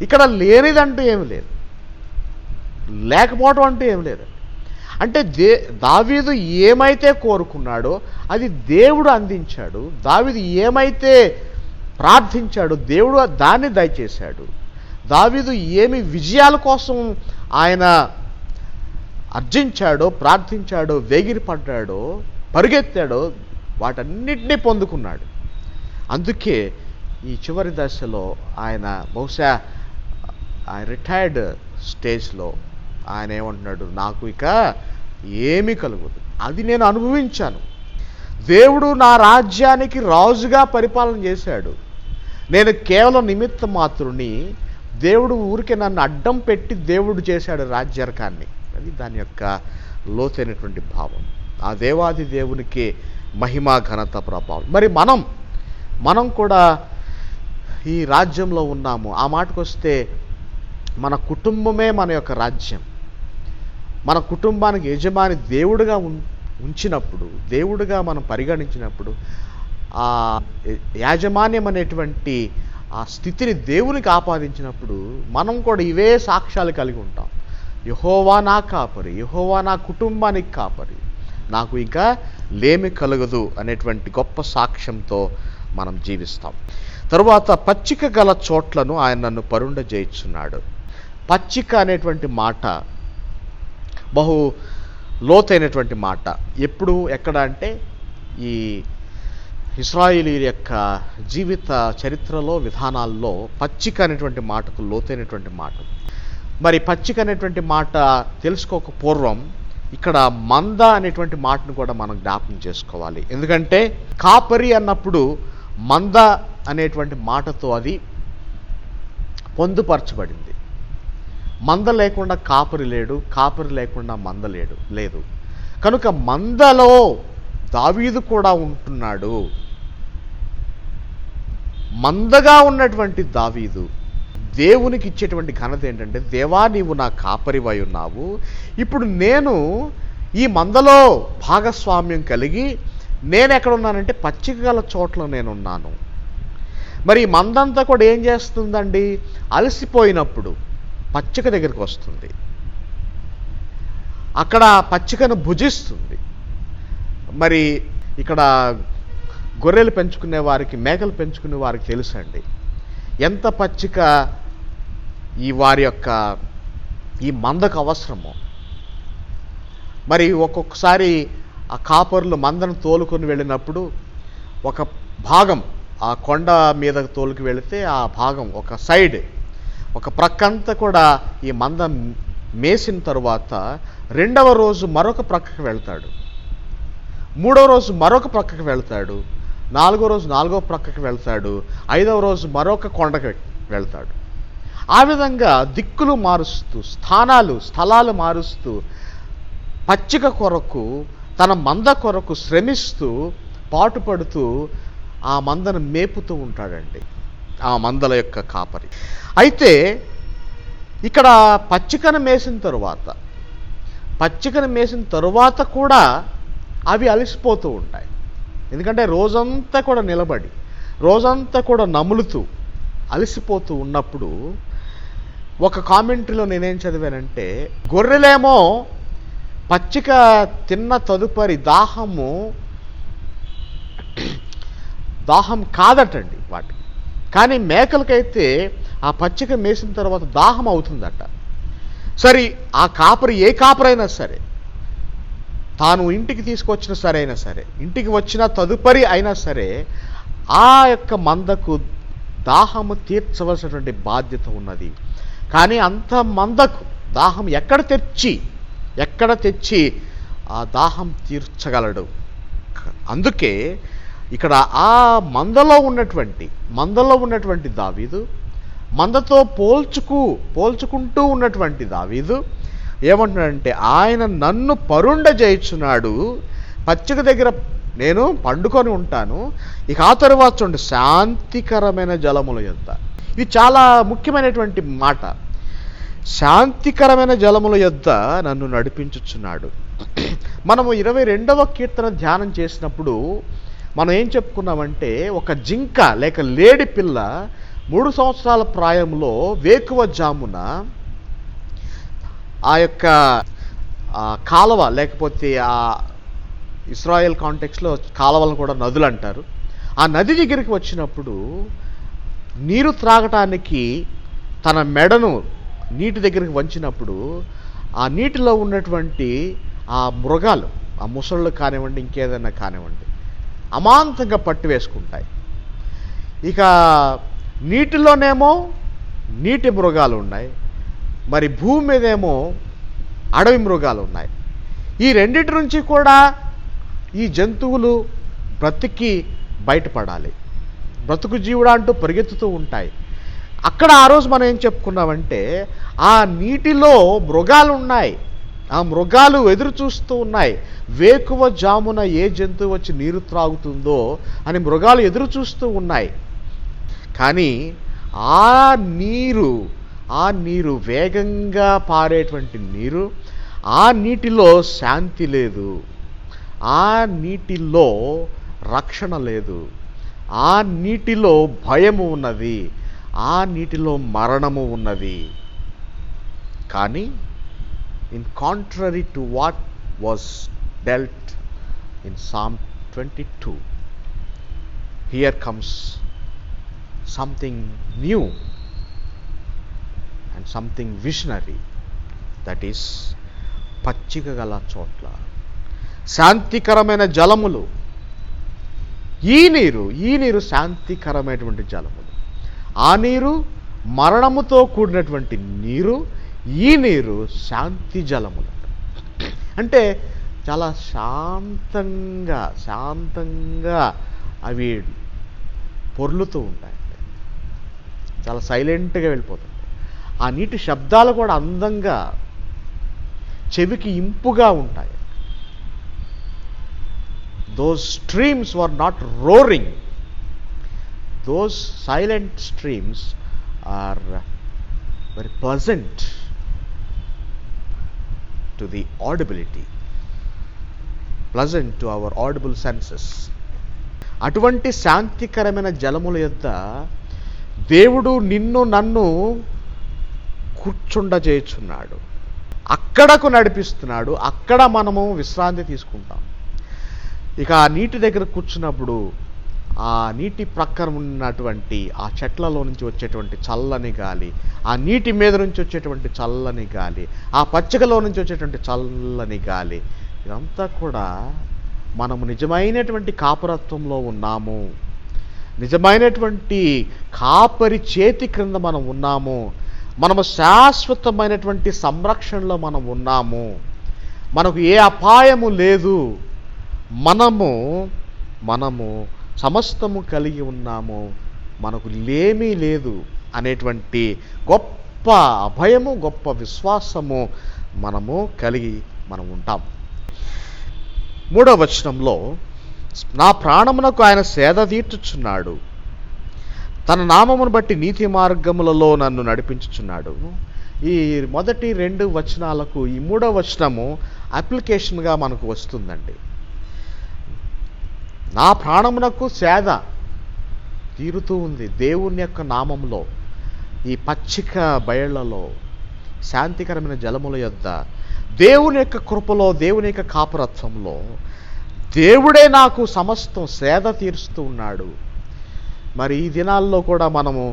ఇక్కడ లేనిదంటూ ఏమి లేదు, లేకపోవడం అంటూ ఏమి లేదు. అంటే దావీదు ఏమైతే కోరుకున్నాడో అది దేవుడు అందించాడు. దావీదు ఏమైతే ప్రార్థించాడో దేవుడు దాన్ని దయచేశాడు. దావీదు ఏమి విజయాల కోసం ఆయన అర్జించాడో, ప్రార్థించాడో, వేగిరపడ్డాడో, పరుగెత్తాడో వాటన్నిటినీ పొందుకున్నాడు. అందుకే ఈ చివరి దశలో ఆయన బహుశా ఆయన రిటైర్డ్ స్టేజ్లో ఆయన ఏమంటున్నాడు, నాకు ఇక ఏమీ కలుగదు, అది నేను అనుభవించాను. దేవుడు నా రాజ్యానికి రాజుగా పరిపాలన చేశాడు, నేను కేవలం నిమిత్త మాత్రుని. దేవుడు ఊరికే నన్ను అడ్డం పెట్టి దేవుడు చేశాడు రాజ్యార్కాన్ని. అది దాని యొక్క లోతైనటువంటి భావం. ఆ దేవాది దేవునికి మహిమ, ఘనత, ప్రభావం. మరి మనం కూడా ఈ రాజ్యంలో ఉన్నాము. ఆ మాటకు వస్తే మన కుటుంబమే మన యొక్క రాజ్యం. మన కుటుంబానికి యజమాని దేవుడుగా ఉంచినప్పుడు, దేవుడుగా మనం పరిగణించినప్పుడు, ఆ యాజమాన్యం అనేటువంటి ఆ స్థితిని దేవునికి ఆపాదించినప్పుడు మనం కూడా ఇవే సాక్ష్యాలు కలిగి ఉంటాం. యెహోవా నా కాపరి, యెహోవా నా కుటుంబానికి కాపరి, నాకు ఇంకా లేమి కలగదు అనేటువంటి గొప్ప సాక్ష్యంతో మనం జీవిస్తాం. తరువాత పచ్చిక గల చోట్లను ఆయన నన్ను పరుండజేయుచున్నాడు. పచ్చిక అనేటువంటి మాట బహు లోతైనటువంటి మాట. ఎప్పుడు, ఎక్కడ అంటే ఈ ఇశ్రాయేలీయుల యొక్క జీవిత చరిత్రలో, విధానాల్లో పచ్చిక అనేటువంటి మాటకు లోతైనటువంటి మాట. మరి పచ్చిక అనేటువంటి మాట తెలుసుకోక పూర్వం ఇక్కడ మంద అనేటువంటి మాటను కూడా మనం జ్ఞాపకం చేసుకోవాలి. ఎందుకంటే కాపరి అన్నప్పుడు మంద అనేటువంటి మాటతో అది పొందుపరచబడింది. మంద లేకుండా కాపరి లేడు, కాపరి లేకుండా మంద లేదు. కనుక మందలో దావీదు కూడా ఉంటున్నాడు. మందగా ఉన్నటువంటి దావీదు దేవునికి ఇచ్చేటువంటి ఘనత ఏంటంటే, దేవా నీవు నా కాపరివై ఉన్నావు, ఇప్పుడు నేను ఈ మందలో భాగస్వామ్యం కలిగి నేను ఎక్కడున్నానంటే పచ్చిక గల చోట్ల నేనున్నాను. మరి ఈ మందంతా కూడా ఏం చేస్తుందండి, అలసిపోయినప్పుడు పచ్చిక దగ్గరికి వస్తుంది, అక్కడ పచ్చికను భుజిస్తుంది. మరి ఇక్కడ గొర్రెలు పెంచుకునే వారికి, మేకలు పెంచుకునే వారికి తెలుసండి ఎంత పచ్చిక ఈ వారి యొక్క ఈ మందకు అవసరమో. మరి ఒక్కొక్కసారి ఆ కాపరులు మందను తోలుకొని వెళ్ళినప్పుడు ఒక భాగం ఆ కొండ మీద తోలుకు వెళితే ఆ భాగం ఒక సైడ్, ఒక ప్రక్కంతా కూడా ఈ మంద మేసిన తరువాత రెండవ రోజు మరొక ప్రక్కకి వెళ్తాడు, మూడవ రోజు మరొక ప్రక్కకి వెళ్తాడు, నాలుగో రోజు నాలుగో ప్రక్కకి వెళ్తాడు, ఐదవ రోజు మరొక కొండకి వెళ్తాడు. ఆ విధంగా దిక్కులు మారుస్తూ, స్థలాలు మారుస్తూ, పచ్చిక కొరకు, తన మంద కొరకు శ్రమిస్తూ, పాటుపడుతూ ఆ మందను మేపుతూ ఉంటాడండి ఆ మందల యొక్క కాపరి. అయితే ఇక్కడ పచ్చికను మేసిన తరువాత కూడా అవి అలసిపోతూ ఉంటాయి. ఎందుకంటే రోజంతా కూడా నిలబడి, రోజంతా కూడా నములుతూ అలసిపోతూ ఉన్నప్పుడు ఒక కామెంటరీలో నేనేం చదివానంటే, గొర్రెలేమో పచ్చిక తిన్న తదుపరి దాహం కాదటండి వాటికి, కానీ మేకలకైతే ఆ పచ్చిక మేసిన తర్వాత దాహం అవుతుందట. సరే ఆ కాపరి, ఏ కాపరైనా సరే, తాను ఇంటికి తీసుకొచ్చిన సరైనా సరే, ఇంటికి వచ్చిన తదుపరి అయినా సరే, ఆ యొక్క మందకు దాహము తీర్చవలసినటువంటి బాధ్యత ఉన్నది. కానీ అంత మందకు దాహం ఎక్కడ తెచ్చి ఆ దాహం తీర్చగలడు. అందుకే ఇక్కడ ఆ మందలో ఉన్నటువంటి దావీదు, మందతో పోల్చుకుంటూ ఉన్నటువంటి దావీదు ఏమంటున్నాడంటే, ఆయన నన్ను పరుండజేయుచున్నాడు, పచ్చిక దగ్గర నేను పండుకొని ఉంటాను. ఇక ఆ తరువాత చూడండి, శాంతికరమైన జలముల యొద్ద. ఇది చాలా ముఖ్యమైనటువంటి మాట. శాంతికరమైన జలముల యొద్ద నన్ను నడిపించుచున్నాడు. మనము 22వ కీర్తన ధ్యానం చేసినప్పుడు మనం ఏం చెప్పుకున్నామంటే, ఒక జింక లేక లేడి పిల్ల 3 సంవత్సరాల ప్రాయంలో వేకువ జామున ఆ యొక్క కాలవ, లేకపోతే ఆ ఇస్రాయేల్ కాంటెక్స్లో కాలవలను కూడా నదులు అంటారు, ఆ నది దగ్గరికి వచ్చినప్పుడు నీరు త్రాగటానికి తన మెడను నీటి దగ్గరికి వంచినప్పుడు ఆ నీటిలో ఉన్నటువంటి ఆ మృగాలు, ఆ ముసళ్ళు కానివ్వండి, ఇంకేదైనా కానివ్వండి, అమాంతంగా పట్టివేసుకుంటాయి. ఇక నీటిలోనేమో నీటి మృగాలు ఉన్నాయి, మరి భూమి మీదేమో అడవి మృగాలు ఉన్నాయి. ఈ రెండిటి నుంచి కూడా ఈ జంతువులు బ్రతికి బయటపడాలి. బ్రతుకు జీవుడా అంటూ పరిగెత్తుతూ ఉంటాయి. అక్కడ ఆ రోజు మనం ఏం చెప్పుకున్నామంటే, ఆ నీటిలో మృగాలు ఉన్నాయి, ఆ మృగాలు ఎదురు చూస్తూ ఉన్నాయి. వేకువ జామున ఏ జంతువు వచ్చి నీరు త్రాగుతుందో అని మృగాలు ఎదురు చూస్తూ ఉన్నాయి. కానీ ఆ నీరు వేగంగా పారేటువంటి నీరు, ఆ నీటిలో శాంతి లేదు, ఆ నీటిలో రక్షణ లేదు, ఆ నీటిలో భయము ఉన్నది, ఆ నీటిలో మరణము ఉన్నది. కానీ in contrary to what was dwelt in Psalm 22, here comes something new and something visionary, that is పచ్చిక గల చోట్ల శాంతికరమైన జలములు. ఈ నీరు శాంతికరమైనటువంటి జలములు. ఆ నీరు మరణముతో కూడినటువంటి నీరు, ఈ నీరు శాంతి జలములు. అంటే చాలా శాంతంగా అవి పొర్లుతూ ఉంటాయి, చాలా సైలెంట్గా వెళ్ళిపోతుంది. ఆ నీటి శబ్దాలు కూడా అందంగా చెవికి ఇంపుగా ఉంటాయి. Those streams were not roaring. Those silent streams are very pleasant to the audibility, pleasant to our audible senses. అటువంటి శాంతికరమైన జలముల యొద్ద దేవుడు నిన్ను నన్ను కూర్చుండజేయుచున్నాడు, అక్కడకు నడిపిస్తున్నాడు. అక్కడ మనము విశ్రాంతి తీసుకుంటాం. ఇక ఆ నీటి దగ్గర కూర్చున్నప్పుడు ఆ నీటి ప్రక్కన ఉన్నటువంటి ఆ చెట్లలో నుంచి వచ్చేటువంటి చల్లని గాలి, ఆ నీటి మీద నుంచి వచ్చేటువంటి చల్లని గాలి, ఆ పచ్చికలో నుంచి వచ్చేటువంటి చల్లని గాలి, ఇదంతా కూడా మనము నిజమైనటువంటి కాపురత్వంలో ఉన్నాము, నిజమైనటువంటి కాపరి చేతి క్రింద మనం ఉన్నాము, మనము శాశ్వతమైనటువంటి సంరక్షణలో మనం ఉన్నాము, మనకు ఏ అపాయము లేదు, మనము సమస్తము కలిగి ఉన్నాము, మనకు లేమీ లేదు అనేటువంటి గొప్ప అభయము, గొప్ప విశ్వాసము మనము కలిగి మనం ఉంటాం. 3వ వచనంలో, నా ప్రాణమునకు ఆయన సేద తీర్చుచున్నాడు, తన నామమును బట్టి నీతి మార్గములలో నన్ను నడిపించుచున్నాడు. ఈ మొదటి 2 వచనాలకు ఈ 3వ వచనము అప్లికేషన్గా మనకు వస్తుందండి. నా ప్రాణమునకు సేద తీరుతూ ఉంది దేవుని యొక్క నామంలో, ఈ పచ్చిక బయళ్లలో, శాంతికరమైన జలముల యొద్ద, దేవుని యొక్క కృపలో, దేవుని యొక్క కాపురత్వంలో దేవుడే నాకు సమస్తం సేద తీరుస్తూ ఉన్నాడు. మరి ఈ దినాల్లో కూడా మనము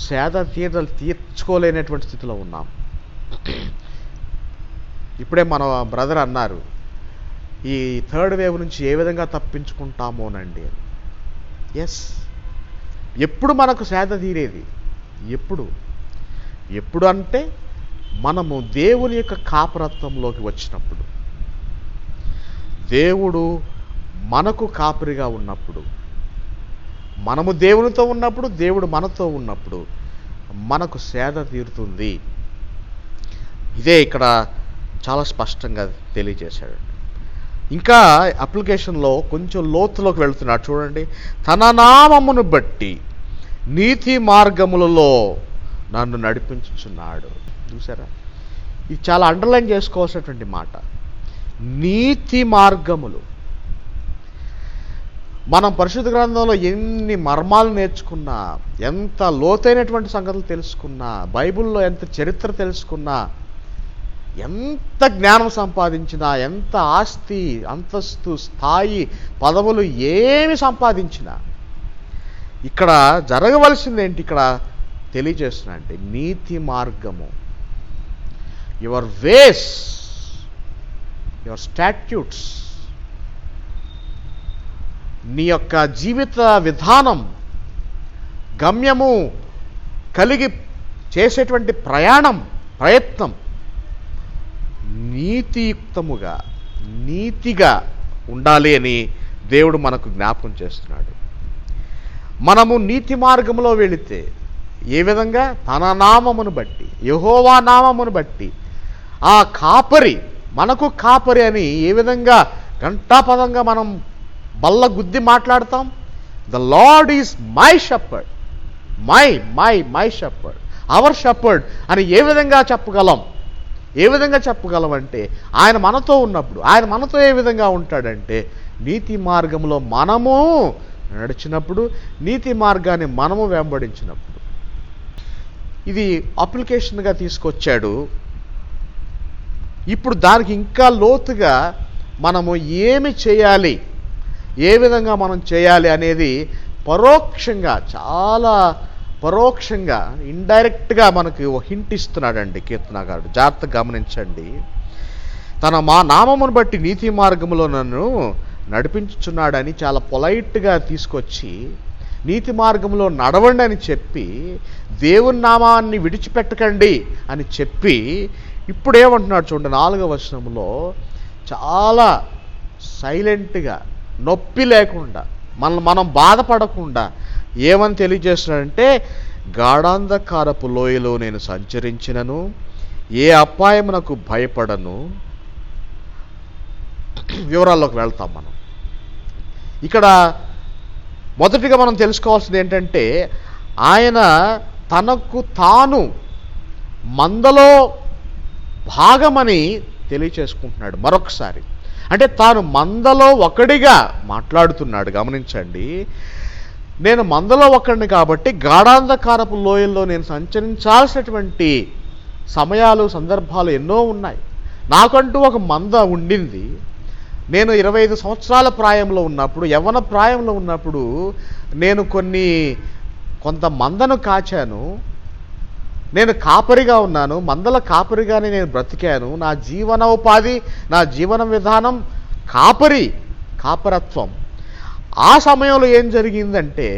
సేద తీర్చుకోలేనటువంటి స్థితిలో ఉన్నాం. ఇప్పుడే మన బ్రదర్ అన్నారు, ఈ 3rd వేవ్ నుంచి ఏ విధంగా తప్పించుకుంటామోనండి. ఎస్, ఎప్పుడు మనకు సేద తీరేది? ఎప్పుడు? ఎప్పుడు అంటే మనము దేవుని యొక్క కాపరత్వంలోకి వచ్చినప్పుడు, దేవుడు మనకు కాపరిగా ఉన్నప్పుడు, మనము దేవునితో ఉన్నప్పుడు, దేవుడు మనతో ఉన్నప్పుడు మనకు సేద తీరుతుంది. ఇదే ఇక్కడ చాలా స్పష్టంగా తెలియజేశాడు. ఇంకా అప్లికేషన్లో కొంచెం లోతులోకి వెళ్తున్నాడు చూడండి. తన నామమును బట్టి నీతి మార్గములలో నన్ను నడిపించుచున్నాడు. చూసారా, ఇది చాలా అండర్లైన్ చేసుకోవాల్సినటువంటి మాట. నీతి మార్గములు. మనం పరిశుద్ధ గ్రంథంలో ఎన్ని మర్మాలు నేర్చుకున్నా, ఎంత లోతైనటువంటి సంగతులు తెలుసుకున్నా, బైబిల్లో ఎంత చరిత్ర తెలుసుకున్నా, ఎంత జ్ఞానం సంపాదించినా, ఎంత ఆస్తి అంతస్తు స్థాయి పదవులు ఏమి సంపాదించినా, ఇక్కడ జరగవలసింది ఏంటి? ఇక్కడ తెలియజేస్తున్నా అంటే నీతి మార్గము. యువర్ వేస్, యువర్ స్టాట్యూట్స్, నీ యొక్క జీవిత విధానం, గమ్యము కలిగి చేసేటువంటి ప్రయత్నం నీతియుక్తముగా, నీతిగా ఉండాలి అని దేవుడు మనకు జ్ఞాపకం చేస్తున్నాడు. మనము నీతి మార్గంలో వెళితే ఏ విధంగా? తన నామమును బట్టి, యెహోవా నామమును బట్టి, ఆ కాపరి, మనకు కాపరి అని ఏ విధంగా ఘంటాపదంగా మనం బల్ల గుద్ది మాట్లాడతాం? The Lord is my shepherd, my shepherd, our shepherd అని ఏ విధంగా చెప్పగలం? ఏ విధంగా చెప్పగలం అంటే ఆయన మనతో ఉన్నప్పుడు. ఆయన మనతో ఏ విధంగా ఉంటాడంటే నీతి మార్గంలో మనము నడిచినప్పుడు, నీతి మార్గాన్ని మనము వెంబడించినప్పుడు. ఇది అప్లికేషన్గా తీసుకొచ్చాడు. ఇప్పుడు దానికి ఇంకా లోతుగా మనము ఏమి చేయాలి, ఏ విధంగా మనం చేయాలి అనేది పరోక్షంగా, చాలా పరోక్షంగా, ఇండైరెక్ట్గా మనకు హింట్ ఇస్తున్నాడండి కీర్తనకారుడు. జాగ్రత్తగా గమనించండి. తన నామమును బట్టి నీతి మార్గంలో నన్ను నడిపించుచున్నాడని చాలా పొలైట్గా తీసుకొచ్చి, నీతి మార్గంలో నడవండి అని చెప్పి, దేవుని నామాన్ని విడిచిపెట్టకండి అని చెప్పి, ఇప్పుడు ఏమంటున్నాడు చూడండి 4వ వచనంలో, చాలా సైలెంట్గా, నొప్పి లేకుండా, మనం బాధపడకుండా ఏమని తెలియజేస్తున్నాడంటే, గాఢాంధకారపు లోయలో నేను సంచరించినను ఏ అపాయమునకు భయపడను. వివరాల్లోకి వెళ్తాం మనం. ఇక్కడ మొదటిగా మనం తెలుసుకోవాల్సింది ఏంటంటే, ఆయన తనకు తాను మందలో భాగమని తెలియచేసుకుంటున్నాడు మరొకసారి. అంటే తాను మందలో ఒకడిగా మాట్లాడుతున్నాడు. గమనించండి, నేను మందలో ఒకడిని కాబట్టి గాఢాంధకారపు లోయల్లో నేను సంచరించాల్సినటువంటి సమయాలు, సందర్భాలు ఎన్నో ఉన్నాయి. నాకంటూ ఒక మంద ఉండింది. నేను 25 సంవత్సరాల ప్రాయంలో ఉన్నప్పుడు, యవ్వన ప్రాయంలో ఉన్నప్పుడు నేను కొంత మందను కాచాను. నేను కాపరిగా ఉన్నాను, మందల కాపరిగానే నేను బ్రతికాను. నా జీవనోపాధి, నా జీవన విధానం కాపరత్వం. ఆ సమయంలో ఏం జరిగిందంటే,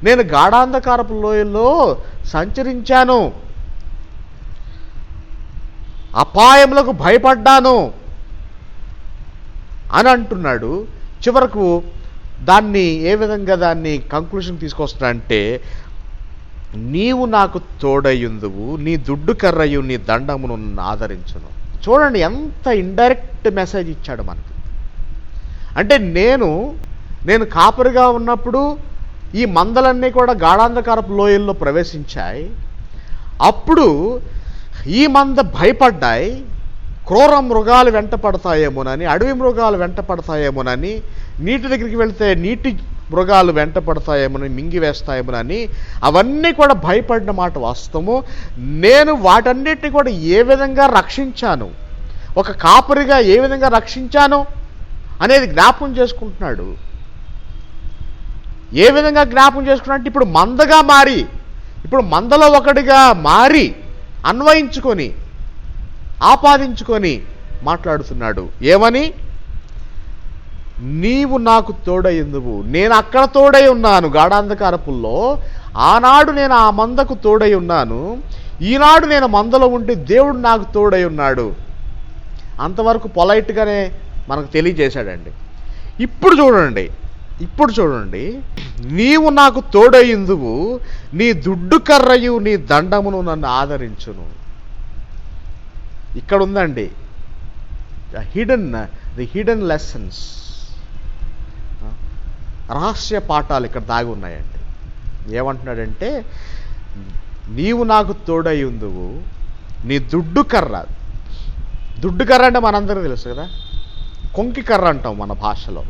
నేను గాఢాంధకారపు లోయల్లో సంచరించాను, అపాయములకు భయపడ్డాను అని అంటున్నాడు. చివరకు దాన్ని ఏ విధంగా దాన్ని కంక్లూషన్ తీసుకొస్తున్నా అంటే, నీవు నాకు తోడయుందువు, నీ దుడ్డు కర్రయు నీ దండమును ఆదరించును. చూడండి ఎంత ఇండైరెక్ట్ మెసేజ్ ఇచ్చాడు మనకి. అంటే నేను కాపరిగా ఉన్నప్పుడు ఈ మందలన్నీ కూడా గాఢాంధకారపు లోయల్లో ప్రవేశించాయి. అప్పుడు ఈ మంద భయపడ్డాయి. క్రూర మృగాలు వెంట పడతాయేమోనని, అడవి మృగాలు వెంట పడతాయేమోనని, నీటి దగ్గరికి వెళ్తే నీటి మృగాలు వెంట పడతాయేమోనని, మింగివేస్తాయేమోనని, అవన్నీ కూడా భయపడిన మాట వాస్తవము. నేను వాటన్నిటిని కూడా ఏ విధంగా రక్షించాను, ఒక కాపరిగా ఏ విధంగా రక్షించాను అనేది జ్ఞాపకం చేసుకుంటున్నాడు. ఏ విధంగా జ్ఞాపకం చేసుకున్నాడంటే, ఇప్పుడు మందగా మారి, ఇప్పుడు మందలో ఒకటిగా మారి అన్వయించుకొని, ఆపాదించుకొని మాట్లాడుతున్నాడు. ఏమని? నీవు నాకు తోడయ్యుందువు. నేను అక్కడ తోడై ఉన్నాను గాఢాంధకారపుల్లో, ఆనాడు నేను ఆ మందకు తోడై ఉన్నాను. ఈనాడు నేను మందలో ఉంటే దేవుడు నాకు తోడై ఉన్నాడు. అంతవరకు పొలైట్గానే మనకు తెలియజేశాడండి. ఇప్పుడు చూడండి, నీవు నాకు తోడయిందువు, నీ దుడ్డు కర్రయు నీ దండమును నన్ను ఆదరించును. ఇక్కడ ఉందండి ది హిడెన్ లెసన్స్, రహస్య పాఠాలు ఇక్కడ దాగి ఉన్నాయండి. ఏమంటున్నాడంటే, నీవు నాకు తోడయిందువు, నీ దుడ్డు కర్ర అంటే మనందరికీ తెలుసు కదా, కొంకి కర్ర అంటాం మన భాషలో,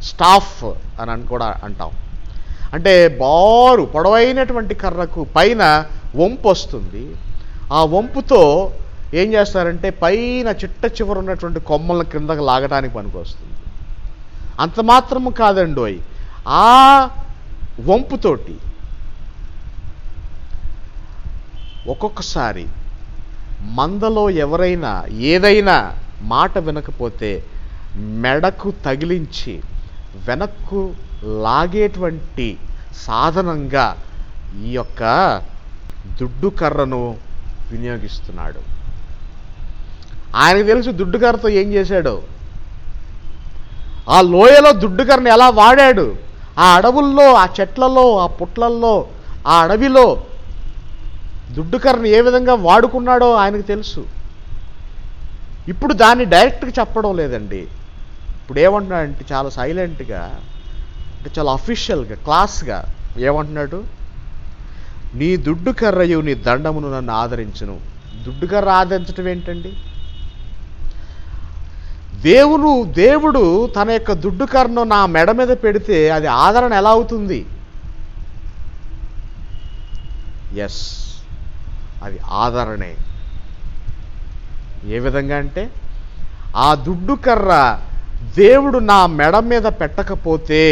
స్టాఫ్ అని కూడా అంటాం. అంటే పొడవైనటువంటి కర్రకు పైన వంపు వస్తుంది. ఆ వంపుతో ఏం చేస్తారంటే పైన చిట్ట చివర ఉన్నటువంటి కొమ్మల కిందకు లాగడానికి పనికొస్తుంది. అంత మాత్రము కాదండోయ్, ఆ వంపుతోటి ఒక్కొక్కసారి మందలో ఎవరైనా ఏదైనా మాట వినకపోతే మెడకు తగిలించి వెనక్కు లాగేటువంటి సాధనంగా ఈ యొక్క దుడ్డు కర్రను వినియోగిస్తున్నాడు. ఆయనకు తెలుసు దుడ్డు కర్రతో ఏం చేశాడో. ఆ లోయలో దుడ్డు కర్రను ఎలా వాడాడు, ఆ అడవుల్లో, ఆ చెట్లలో, ఆ పుట్లల్లో, ఆ అడవిలో దుడ్డు కర్రను ఏ విధంగా వాడుకున్నాడో ఆయనకు తెలుసు. ఇప్పుడు దాన్ని డైరెక్ట్గా చెప్పడం లేదండి. ఇప్పుడు ఏమంటున్నాడంటే చాలా సైలెంట్గా, అంటే చాలా అఫీషియల్గా, క్లాస్గా ఏమంటున్నాడు, నీ దుడ్డు కర్రయు నీ దండమును నన్ను ఆదరించును. దుడ్డు కర్ర ఆదరించడం ఏంటండి? దేవుడు తన యొక్క దుడ్డు కర్రను నా మెడ మీద పెడితే అది ఆదరణ ఎలా అవుతుంది? ఎస్, అది ఆదరణే. ఏ విధంగా అంటే, ఆ దుడ్డు కర్ర దేవుడు నా మెడ మీద పెట్టకపోతే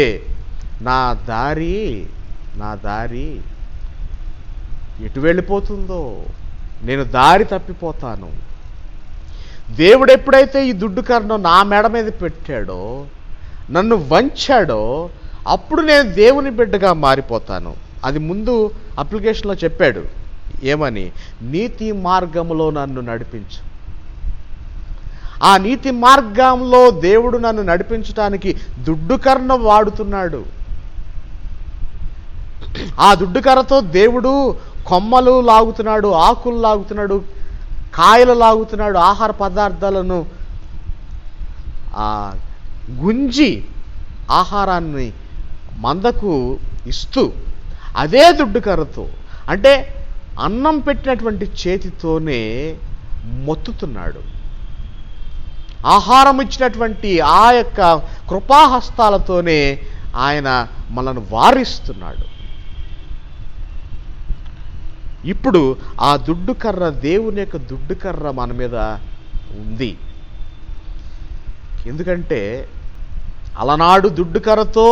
నా దారి ఎటు వెళ్ళిపోతుందో, నేను దారి తప్పిపోతాను. దేవుడు ఎప్పుడైతే ఈ దుడ్డు కర్రను నా మెడ మీద పెట్టాడో, నన్ను వంచాడో, అప్పుడు నేను దేవుని బిడ్డగా మారిపోతాను. అది ముందు అప్లికేషన్లో చెప్పాడు. ఏమని? నీతి మార్గములో నన్ను నడిపించు. ఆ నీతి మార్గంలో దేవుడు నన్ను నడిపించడానికి దుడ్డు కర్రను వాడుతున్నాడు. ఆ దుడ్డు కర్రతో దేవుడు కొమ్మలు లాగుతున్నాడు, ఆకులు లాగుతున్నాడు, కాయలు లాగుతున్నాడు, ఆహార పదార్థాలను గుంజి ఆహారాన్ని మందకు ఇస్తూ అదే దుడ్డు కర్రతో, అంటే అన్నం పెట్టినటువంటి చేతితోనే మొత్తుతున్నాడు. ఆహారం ఇచ్చినటువంటి ఆ యొక్క కృపాహస్తాలతోనే ఆయన మనల్ని వారిస్తున్నాడు. ఇప్పుడు ఆ దుడ్డు కర్ర, దేవుని యొక్క దుడ్డు కర్ర మన మీద ఉంది. ఎందుకంటే అలనాడు దుడ్డు కర్రతో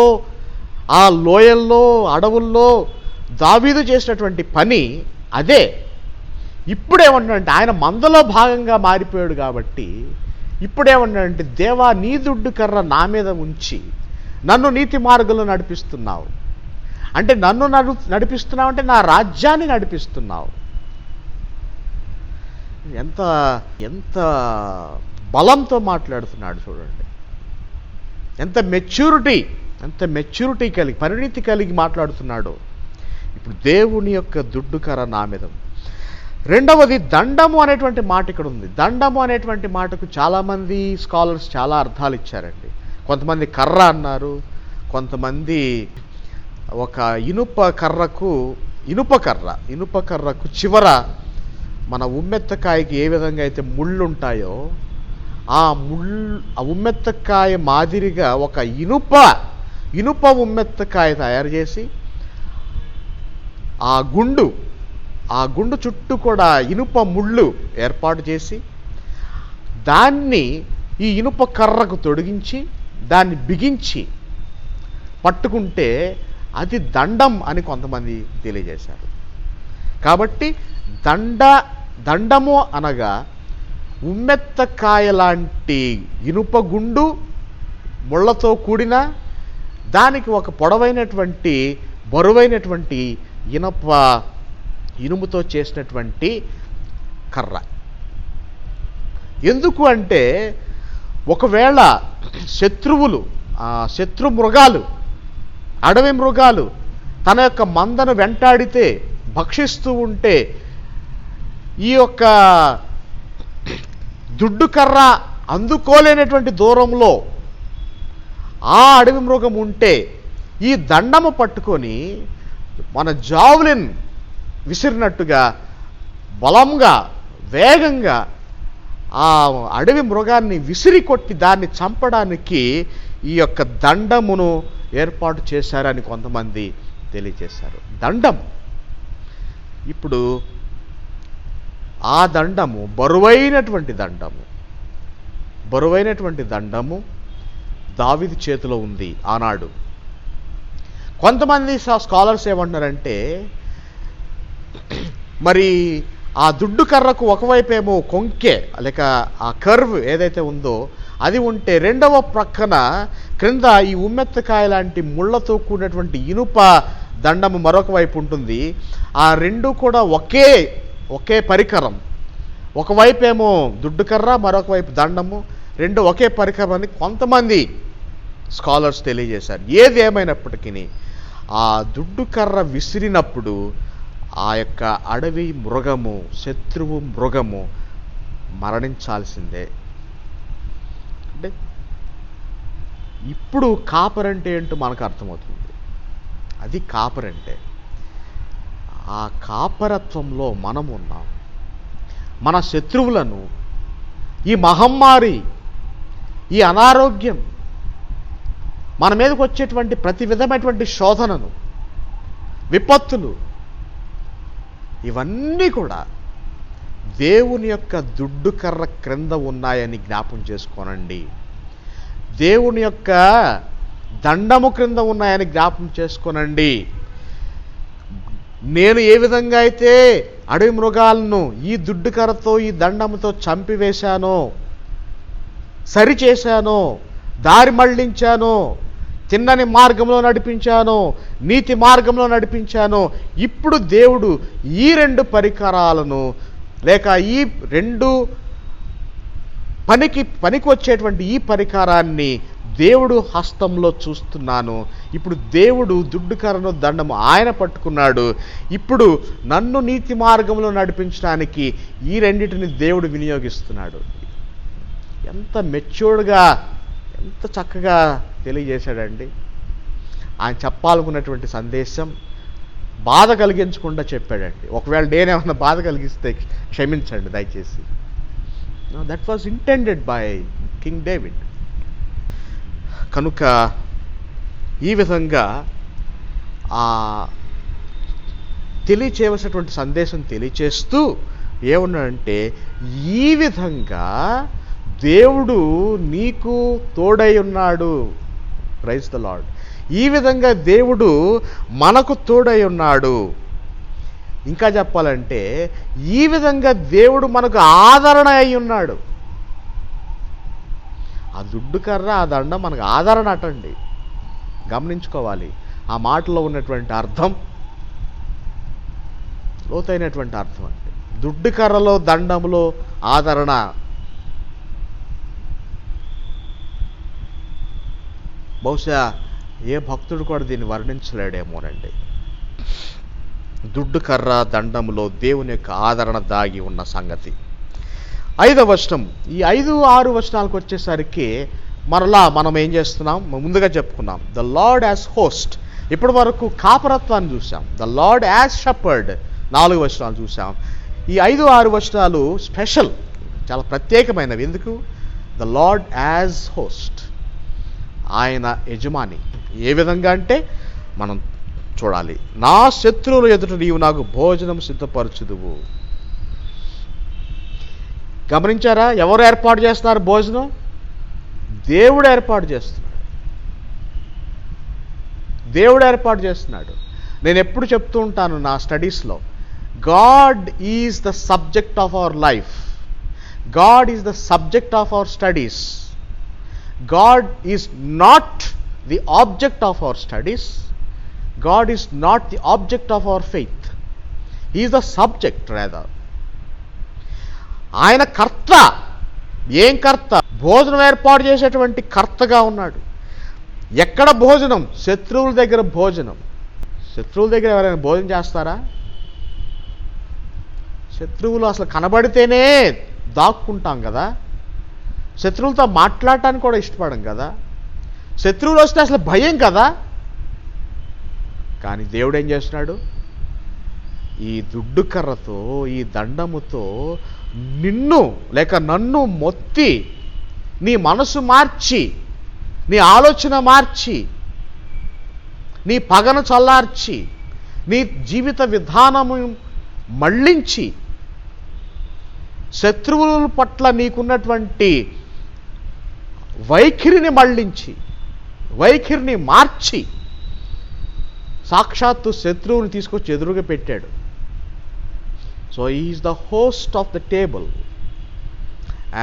ఆ లోయల్లో, అడవుల్లో దావీదు చేసినటువంటి పని అదే. ఇప్పుడేమంటాడంటే, ఆయన మందలో భాగంగా మారిపోయాడు కాబట్టి ఇప్పుడేమన్నాడంటే, దేవా నీ దుడ్డు కర్ర నా మీద ఉంచి నన్ను నీతి మార్గంలో నడిపిస్తున్నావు. అంటే నన్ను నడిపిస్తున్నావు అంటే నా రాజ్యాన్ని నడిపిస్తున్నావు. ఎంత ఎంత బలంతో మాట్లాడుతున్నాడు చూడండి. ఎంత మెచ్యూరిటీ కలిగి, పరిణితి కలిగి మాట్లాడుతున్నాడు. ఇప్పుడు దేవుని యొక్క దుడ్డు కర్ర నా మీద. రెండవది దండము అనేటువంటి మాట ఇక్కడ ఉంది. దండము అనేటువంటి మాటకు చాలామంది స్కాలర్స్ చాలా అర్థాలు ఇచ్చారండి. కొంతమంది కర్ర అన్నారు, కొంతమంది ఒక ఇనుప కర్రకు చివర మన ఉమ్మెత్తకాయకి ఏ విధంగా అయితే ముళ్ళు ఉంటాయో ఆ ఉమ్మెత్తకాయ మాదిరిగా ఒక ఇనుప ఉమ్మెత్తకాయ తయారు చేసి ఆ గుండు చుట్టూ కూడా ఇనుప ముళ్ళు ఏర్పాటు చేసి దాన్ని ఈ ఇనుప కర్రకు తొడిగించి దాన్ని బిగించి పట్టుకుంటే అది దండం అని కొంతమంది తెలియజేశారు. కాబట్టి దండము అనగా ఉమ్మెత్తకాయ లాంటి ఇనుప గుండు, ముళ్ళతో కూడిన దానికి ఒక పొడవైనటువంటి బరువైనటువంటి ఇనుప ఇనుముతో చేసినటువంటి కర్ర. ఎందుకు అంటే ఒకవేళ శత్రు మృగాలు, అడవి మృగాలు తన యొక్క మందను వెంటాడితే, భక్షిస్తూ ఉంటే, ఈ యొక్క దుడ్డు కర్ర అందుకోలేనటువంటి దూరంలో ఆ అడవి మృగం ఉంటే ఈ దండము పట్టుకొని మన జావులిన్ విసిరినట్టుగా బలంగా, వేగంగా ఆ అడవి మృగాన్ని విసిరి కొట్టి దాన్ని చంపడానికి ఈ యొక్క దండమును ఏర్పాటు చేశారని కొంతమంది తెలియజేశారు. దండం. ఇప్పుడు ఆ దండము బరువైనటువంటి దండము దావీదు చేతిలో ఉంది ఆనాడు. కొంతమంది స్కాలర్స్ ఏమంటున్నారంటే, మరి ఆ దుడ్డు కర్రకు ఒకవైపేమో కొంకె లేక ఆ కర్వ్ ఏదైతే ఉందో అది ఉంటే, రెండవ ప్రక్కన క్రింద ఈ ఉమ్మెత్తకాయ లాంటి ముళ్ళతో కూడినటువంటి ఇనుప దండము మరొక వైపు ఉంటుంది. ఆ రెండు కూడా ఒకే పరికరం. ఒకవైపేమో దుడ్డు కర్ర, మరొక వైపు దండము, రెండు ఒకే పరికరం అని కొంతమంది స్కాలర్స్ తెలియజేశారు. ఏది ఏమైనప్పటికీ ఆ దుడ్డు కర్ర విసిరినప్పుడు ఆ యొక్క అడవి మృగము, శత్రువు మృగము మరణించాల్సిందే. అంటే ఇప్పుడు కాపరంటే ఏంటో మనకు అర్థమవుతుంది. అది కాపరంటే. ఆ కాపరత్వంలో మనం ఉన్నాం. మన శత్రువులను, ఈ మహమ్మారి, ఈ అనారోగ్యం, మన మీదకి వచ్చేటువంటి ప్రతి విధమైనటువంటి శోధనను, విపత్తులు, ఇవన్నీ కూడా దేవుని యొక్క దుడ్డు కర్ర క్రింద ఉన్నాయని జ్ఞాపం చేసుకోనండి. దేవుని యొక్క దండము క్రింద ఉన్నాయని జ్ఞాపం చేసుకోనండి. నేను ఏ విధంగా అయితే అడవి మృగాలను ఈ దుడ్డు కర్రతో, ఈ దండముతో చంపివేశానో, సరిచేశానో, దారి మళ్లించానో, తిన్నని మార్గంలో నడిపించానో, నీతి మార్గంలో నడిపించానో, ఇప్పుడు దేవుడు ఈ రెండు పరికరాలను లేక ఈ రెండు పనికి వచ్చేటువంటి ఈ పరికరాన్ని దేవుడు హస్తంలో చూస్తున్నాను. ఇప్పుడు దేవుడు దుడ్డు కర్రను, దండము ఆయన పట్టుకున్నాడు. ఇప్పుడు నన్ను నీతి మార్గంలో నడిపించడానికి ఈ రెండింటిని దేవుడు వినియోగిస్తున్నాడు. ఎంత మెచ్యూర్డ్గా, ఎంత చక్కగా తెలియజేశాడండి. ఆయన చెప్పాలనుకున్నటువంటి సందేశం బాధ కలిగించకుండా చెప్పాడండి. ఒకవేళ నేనేమన్నా బాధ కలిగిస్తే క్షమించండి దయచేసి. That was intended by king David. కనుక ఈ విధంగా తెలియచేయవలసినటువంటి సందేశం తెలియచేస్తూ ఏమన్నాడంటే, ఈ విధంగా దేవుడు నీకు తోడై ఉన్నాడు. Praise the Lord. ఈ విధంగా దేవుడు మనకు తోడై ఉన్నాడు. ఇంకా చెప్పాలంటే, ఈ విధంగా దేవుడు మనకు ఆదరణ అయి ఉన్నాడు. ఆ దుడ్డు కర్ర, ఆ దండం మనకు ఆదరణ అటండి. గమనించుకోవాలి ఆ మాటలో ఉన్నటువంటి అర్థం, లోతైనటువంటి అర్థం అంటే. దుడ్డు కర్రలో, దండములో ఆదరణ. బహుశా ఏ భక్తుడు కూడా దీన్ని వర్ణించలేడేమోనండి. దుడ్డు కర్ర, దండములో దేవుని యొక్క ఆదరణ దాగి ఉన్న సంగతి. 5వ వచనం. ఈ 5, 6 వచనాలకు వచ్చేసరికి మరలా మనం ఏం చేస్తున్నాం? ముందుగా చెప్పుకున్నాం ద లార్డ్ యాజ్ హోస్ట్. ఇప్పటి వరకు కాపరత్వాన్ని చూసాం. ద లార్డ్ యాజ్ షెపర్డ్ 4 వచనాలు చూసాం. ఈ 5, 6 వచనాలు స్పెషల్, చాలా ప్రత్యేకమైనవి. ఎందుకు? The lord as host. ఆయన యజమాని. ఏ విధంగా అంటే మనం చూడాలి. నా శత్రువుల ఎదుట నీవు నాకు భోజనం సిద్ధపరచుదువు. గమనించారా? ఎవరు ఏర్పాటు చేస్తున్నారు భోజనం? దేవుడు ఏర్పాటు చేస్తున్నాడు. దేవుడు ఏర్పాటు చేస్తున్నాడు. నేను ఎప్పుడు చెప్తూ ఉంటాను నా స్టడీస్లో, God is the subject of our life. God is the subject of our studies. God is not the object of our studies. God is not the object of our faith. Is the subject rather. ఆయన కర్త. ఏం కర్త? భోజనం ఏర్పాటు చేసేటువంటి కర్తగా ఉన్నాడు. ఎక్కడ భోజనం? శత్రువుల దగ్గర భోజనం. శత్రువుల దగ్గర ఎవరైనా భోజనం చేస్తారా? శత్రువులు అసలు కనబడితేనే దాక్కుంటాం కదా. శత్రువులతో మాట్లాడటానికి కూడా ఇష్టపడం కదా. శత్రువులు వస్తే అసలు భయం కదా. కానీ దేవుడు ఏం చేస్తున్నాడు? ఈ దుడ్డు కర్రతో, ఈ దండముతో నిన్ను లేక నన్ను మొత్తి, నీ మనసు మార్చి, నీ ఆలోచన మార్చి, నీ పగను చల్లార్చి, నీ జీవిత విధానము మళ్ళించి, శత్రువుల పట్ల నీకున్నటువంటి వైఖరిని మళ్ళించి, వైఖరిని మార్చి, సాక్షాత్తు శత్రువుని తీసుకొచ్చి ఎదురుగా పెట్టాడు. So he is the host of the table,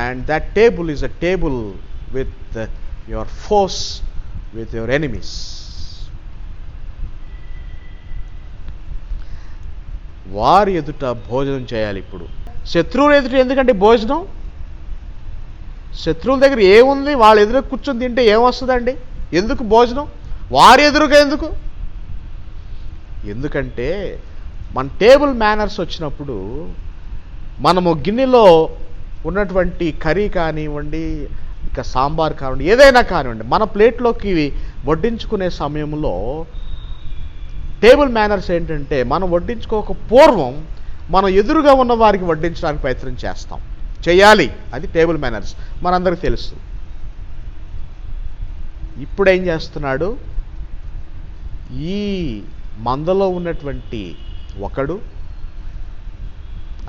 and that table is a table with your foes, with your enemies. వారి ఎదుట భోజనం చేయాలి. ఇప్పుడు శత్రువుల ఎదుట ఎందుకంటే భోజనం? శత్రువుల దగ్గర ఏముంది? వాళ్ళ ఎదురు కూర్చొని తింటే ఏమొస్తుందండి? ఎందుకు భోజనం? వారి ఎదురుగా ఎందుకు? ఎందుకంటే మన టేబుల్ మేనర్స్ వచ్చినప్పుడు మనము గిన్నెలో ఉన్నటువంటి కర్రీ కానివ్వండి, ఇక సాంబార్ కానివ్వండి, ఏదైనా కానివ్వండి, మన ప్లేట్లోకి వడ్డించుకునే సమయంలో టేబుల్ మేనర్స్ ఏంటంటే మనం వడ్డించుకోక పూర్వం మనం ఎదురుగా ఉన్న వారికి వడ్డించడానికి ప్రయత్నం చేస్తాం, చేయాలి. అది టేబుల్ మేనర్స్, మనందరికీ తెలుసు. ఇప్పుడు ఏం చేస్తున్నాడు? ఈ మందలో ఉన్నటువంటి ఒకడు,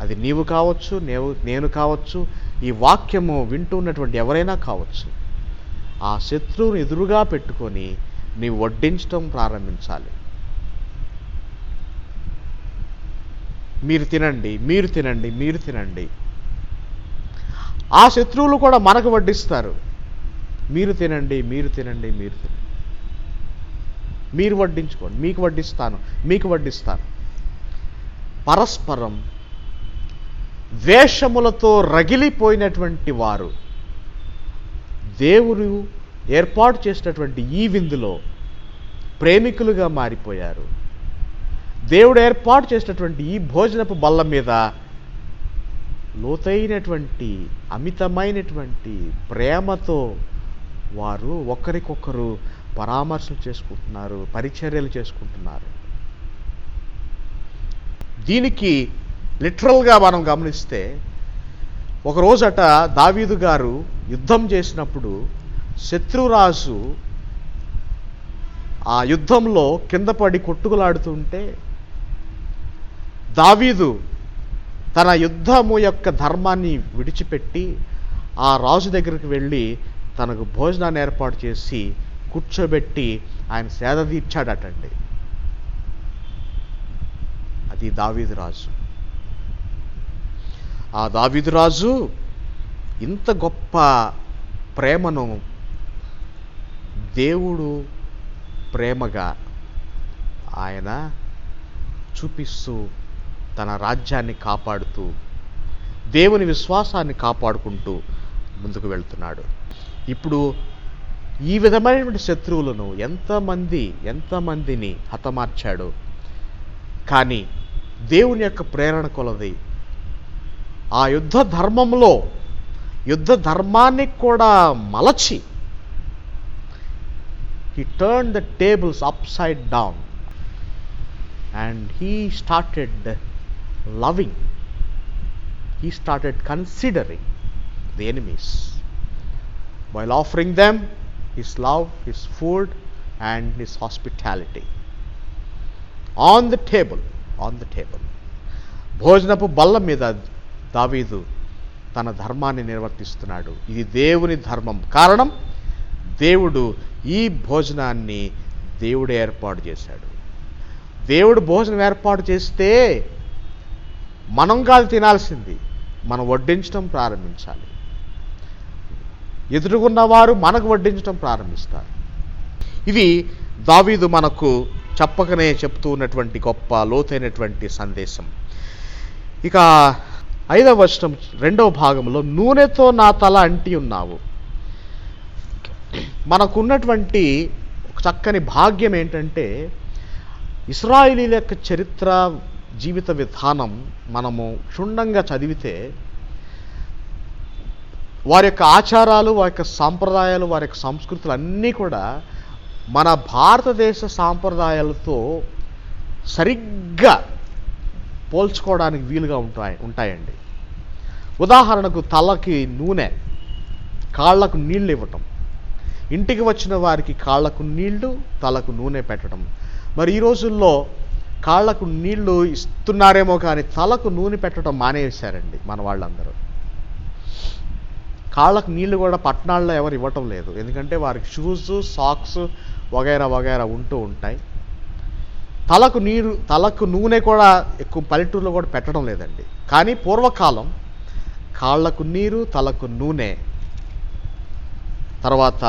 అది నీవు కావచ్చు, నేను కావచ్చు, ఈ వాక్యము వింటూ ఉన్నటువంటి ఎవరైనా కావచ్చు, ఆ శత్రువుని ఎదురుగా పెట్టుకొని నీవు వడ్డించడం ప్రారంభించాలి. మీరు తినండి, మీరు తినండి, మీరు తినండి. ఆ శత్రువులు కూడా మనకు వడ్డిస్తారు. మీరు తినండి, మీరు తినండి, మీరు తినండి, మీరు వడ్డించుకోండి, మీకు వడ్డిస్తాను, మీకు వడ్డిస్తాను. పరస్పరం ద్వేషములతో రగిలిపోయినటువంటి వారు దేవుడు ఏర్పాటు చేసినటువంటి ఈ విందులో ప్రేమికులుగా మారిపోయారు. దేవుడు ఏర్పాటు చేసినటువంటి ఈ భోజనపు బల్ల మీద లోతైనటువంటి, అమితమైనటువంటి ప్రేమతో వారు ఒకరికొకరు పరామర్శలు చేసుకుంటున్నారు, పరిచర్యలు చేసుకుంటున్నారు. దీనికి లిటరల్గా మనం గమనిస్తే, ఒకరోజట దావీదు గారు యుద్ధం చేసినప్పుడు శత్రురాజు ఆ యుద్ధంలో కింద పడి కొట్టుకులాడుతుంటే దావీదు తన యుద్ధము యొక్క ధర్మాన్ని విడిచిపెట్టి ఆ రాజు దగ్గరికి వెళ్ళి తనకు భోజనాన్ని ఏర్పాటు చేసి కూర్చోబెట్టి ఆయన సేద తీర్చాడటండి. అది దావీదు రాజు. ఆ దావీదు రాజు ఇంత గొప్ప ప్రేమను దేవుడు ప్రేమగా ఆయన చూపిస్తూ తన రాజ్యాన్ని కాపాడుతూ దేవుని విశ్వాసాన్ని కాపాడుకుంటూ ముందుకు వెళ్తున్నాడు. ఇప్పుడు ఈ విధమైనటువంటి శత్రువులను ఎంతమందిని హతమార్చాడు. కానీ దేవుని యొక్క ప్రేరణ కొలది ఆ యుద్ధ ధర్మంలో యుద్ధ ధర్మాన్ని కూడా మలచి he turned the tables upside down and he started loving, he started considering the enemies while offering them his love, his food and his hospitality on the table. భోజనపు బల్ల మీద దావీదు తన ధర్మాన్ని నిర్వర్తిస్తున్నాడు. ఇది దేవుని ధర్మం. కారణం, దేవుడు ఈ భోజనాన్ని దేవుడే ఏర్పాటు చేశాడు. దేవుడు భోజనం ఏర్పాటు చేస్తే మనం కాదు తినాల్సింది, మనం వడ్డించడం ప్రారంభించాలి. ఎదురుగున్నవారు మనకు వడ్డించడం ప్రారంభిస్తారు. ఇది దావీదు మనకు చెప్పకనే చెప్తూ ఉన్నటువంటి గొప్ప లోతైనటువంటి సందేశం. ఇక 5వ వచనం 2వ భాగంలో నూనెతో నా తల అంటి ఉన్నావు. మనకున్నటువంటి ఒక చక్కని భాగ్యం ఏంటంటే ఇశ్రాయేలీయుల యొక్క చరిత్ర, జీవిత విధానం మనము క్షుణ్ణంగా చదివితే వారి యొక్క ఆచారాలు, వారి యొక్క సాంప్రదాయాలు, వారి యొక్క సంస్కృతులు అన్నీ కూడా మన భారతదేశ సాంప్రదాయాలతో సరిగ్గా పోల్చుకోవడానికి వీలుగా ఉంటాయండి. ఉదాహరణకు తలకి నూనె, కాళ్లకు నీళ్ళు ఇవ్వటం, ఇంటికి వచ్చిన వారికి కాళ్లకు నీళ్లు, తలకు నూనె పెట్టడం. మరి ఈ రోజుల్లో కాళ్లకు నీళ్లు ఇస్తున్నారేమో కానీ తలకు నూనె పెట్టడం మానేశారండి మన వాళ్ళందరూ. కాళ్ళకు నీళ్లు కూడా పట్టణాల్లో ఎవరు ఇవ్వటం లేదు, ఎందుకంటే వారికి షూస్, సాక్స్ వగైరా వగైరా ఉంటూ ఉంటాయి. తలకు నూనె కూడా ఎక్కువ పల్లెటూరులో కూడా పెట్టడం లేదండి. కానీ పూర్వకాలం కాళ్లకు నీరు, తలకు నూనె, తర్వాత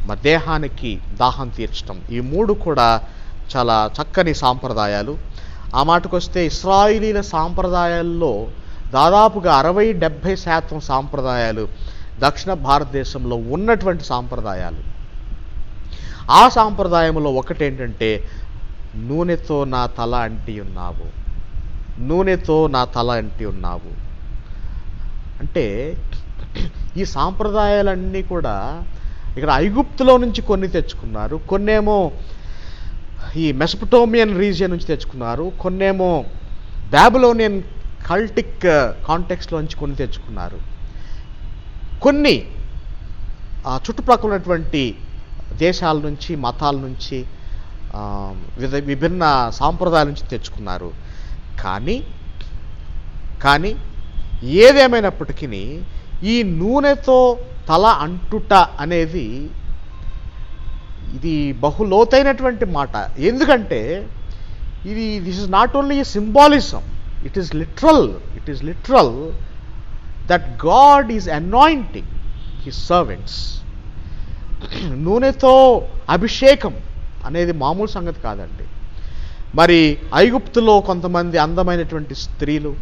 మన దేహానికి దాహం తీర్చడం, ఈ 3 కూడా చాలా చక్కని సాంప్రదాయాలు. ఆ మాటకొస్తే ఇశ్రాయేలీల సాంప్రదాయాల్లో దాదాపుగా 60-70% సాంప్రదాయాలు దక్షిణ భారతదేశంలో ఉన్నటువంటి సాంప్రదాయాలు. ఆ సాంప్రదాయంలో ఒకటేంటంటే నూనెతో నా తల అంటి ఉన్నావు, నూనెతో నా తల అంటి ఉన్నావు. అంటే ఈ సాంప్రదాయాలన్నీ కూడా ఇక్కడ ఐగుప్తులో నుంచి కొన్ని తెచ్చుకున్నారు, కొన్నేమో ఈ మెసొపొటేమియన్ రీజియన్ నుంచి తెచ్చుకున్నారు, కొన్నేమో బాబిలోనియన్ కల్టిక్ కాంటెక్స్లో నుంచి కొన్ని తెచ్చుకున్నారు, కొన్ని చుట్టుప్రక్కల ఉన్నటువంటి దేశాల నుంచి, మతాల నుంచి, విభిన్న సాంప్రదాయాల నుంచి తెచ్చుకున్నారు. కానీ ఏదేమైనప్పటికీ ఈ నూనెతో తల అంటుట అనేది ఇది బహులోతైనటువంటి మాట. ఎందుకంటే this is not only A symbolism, it is literal that God is anointing his servants. నూనెతో అభిషేకం అనేది మామూలు సంగతి కాదండి. మరి ఐగుప్తులో కొంతమంది అందమైనటువంటి స్త్రీలు,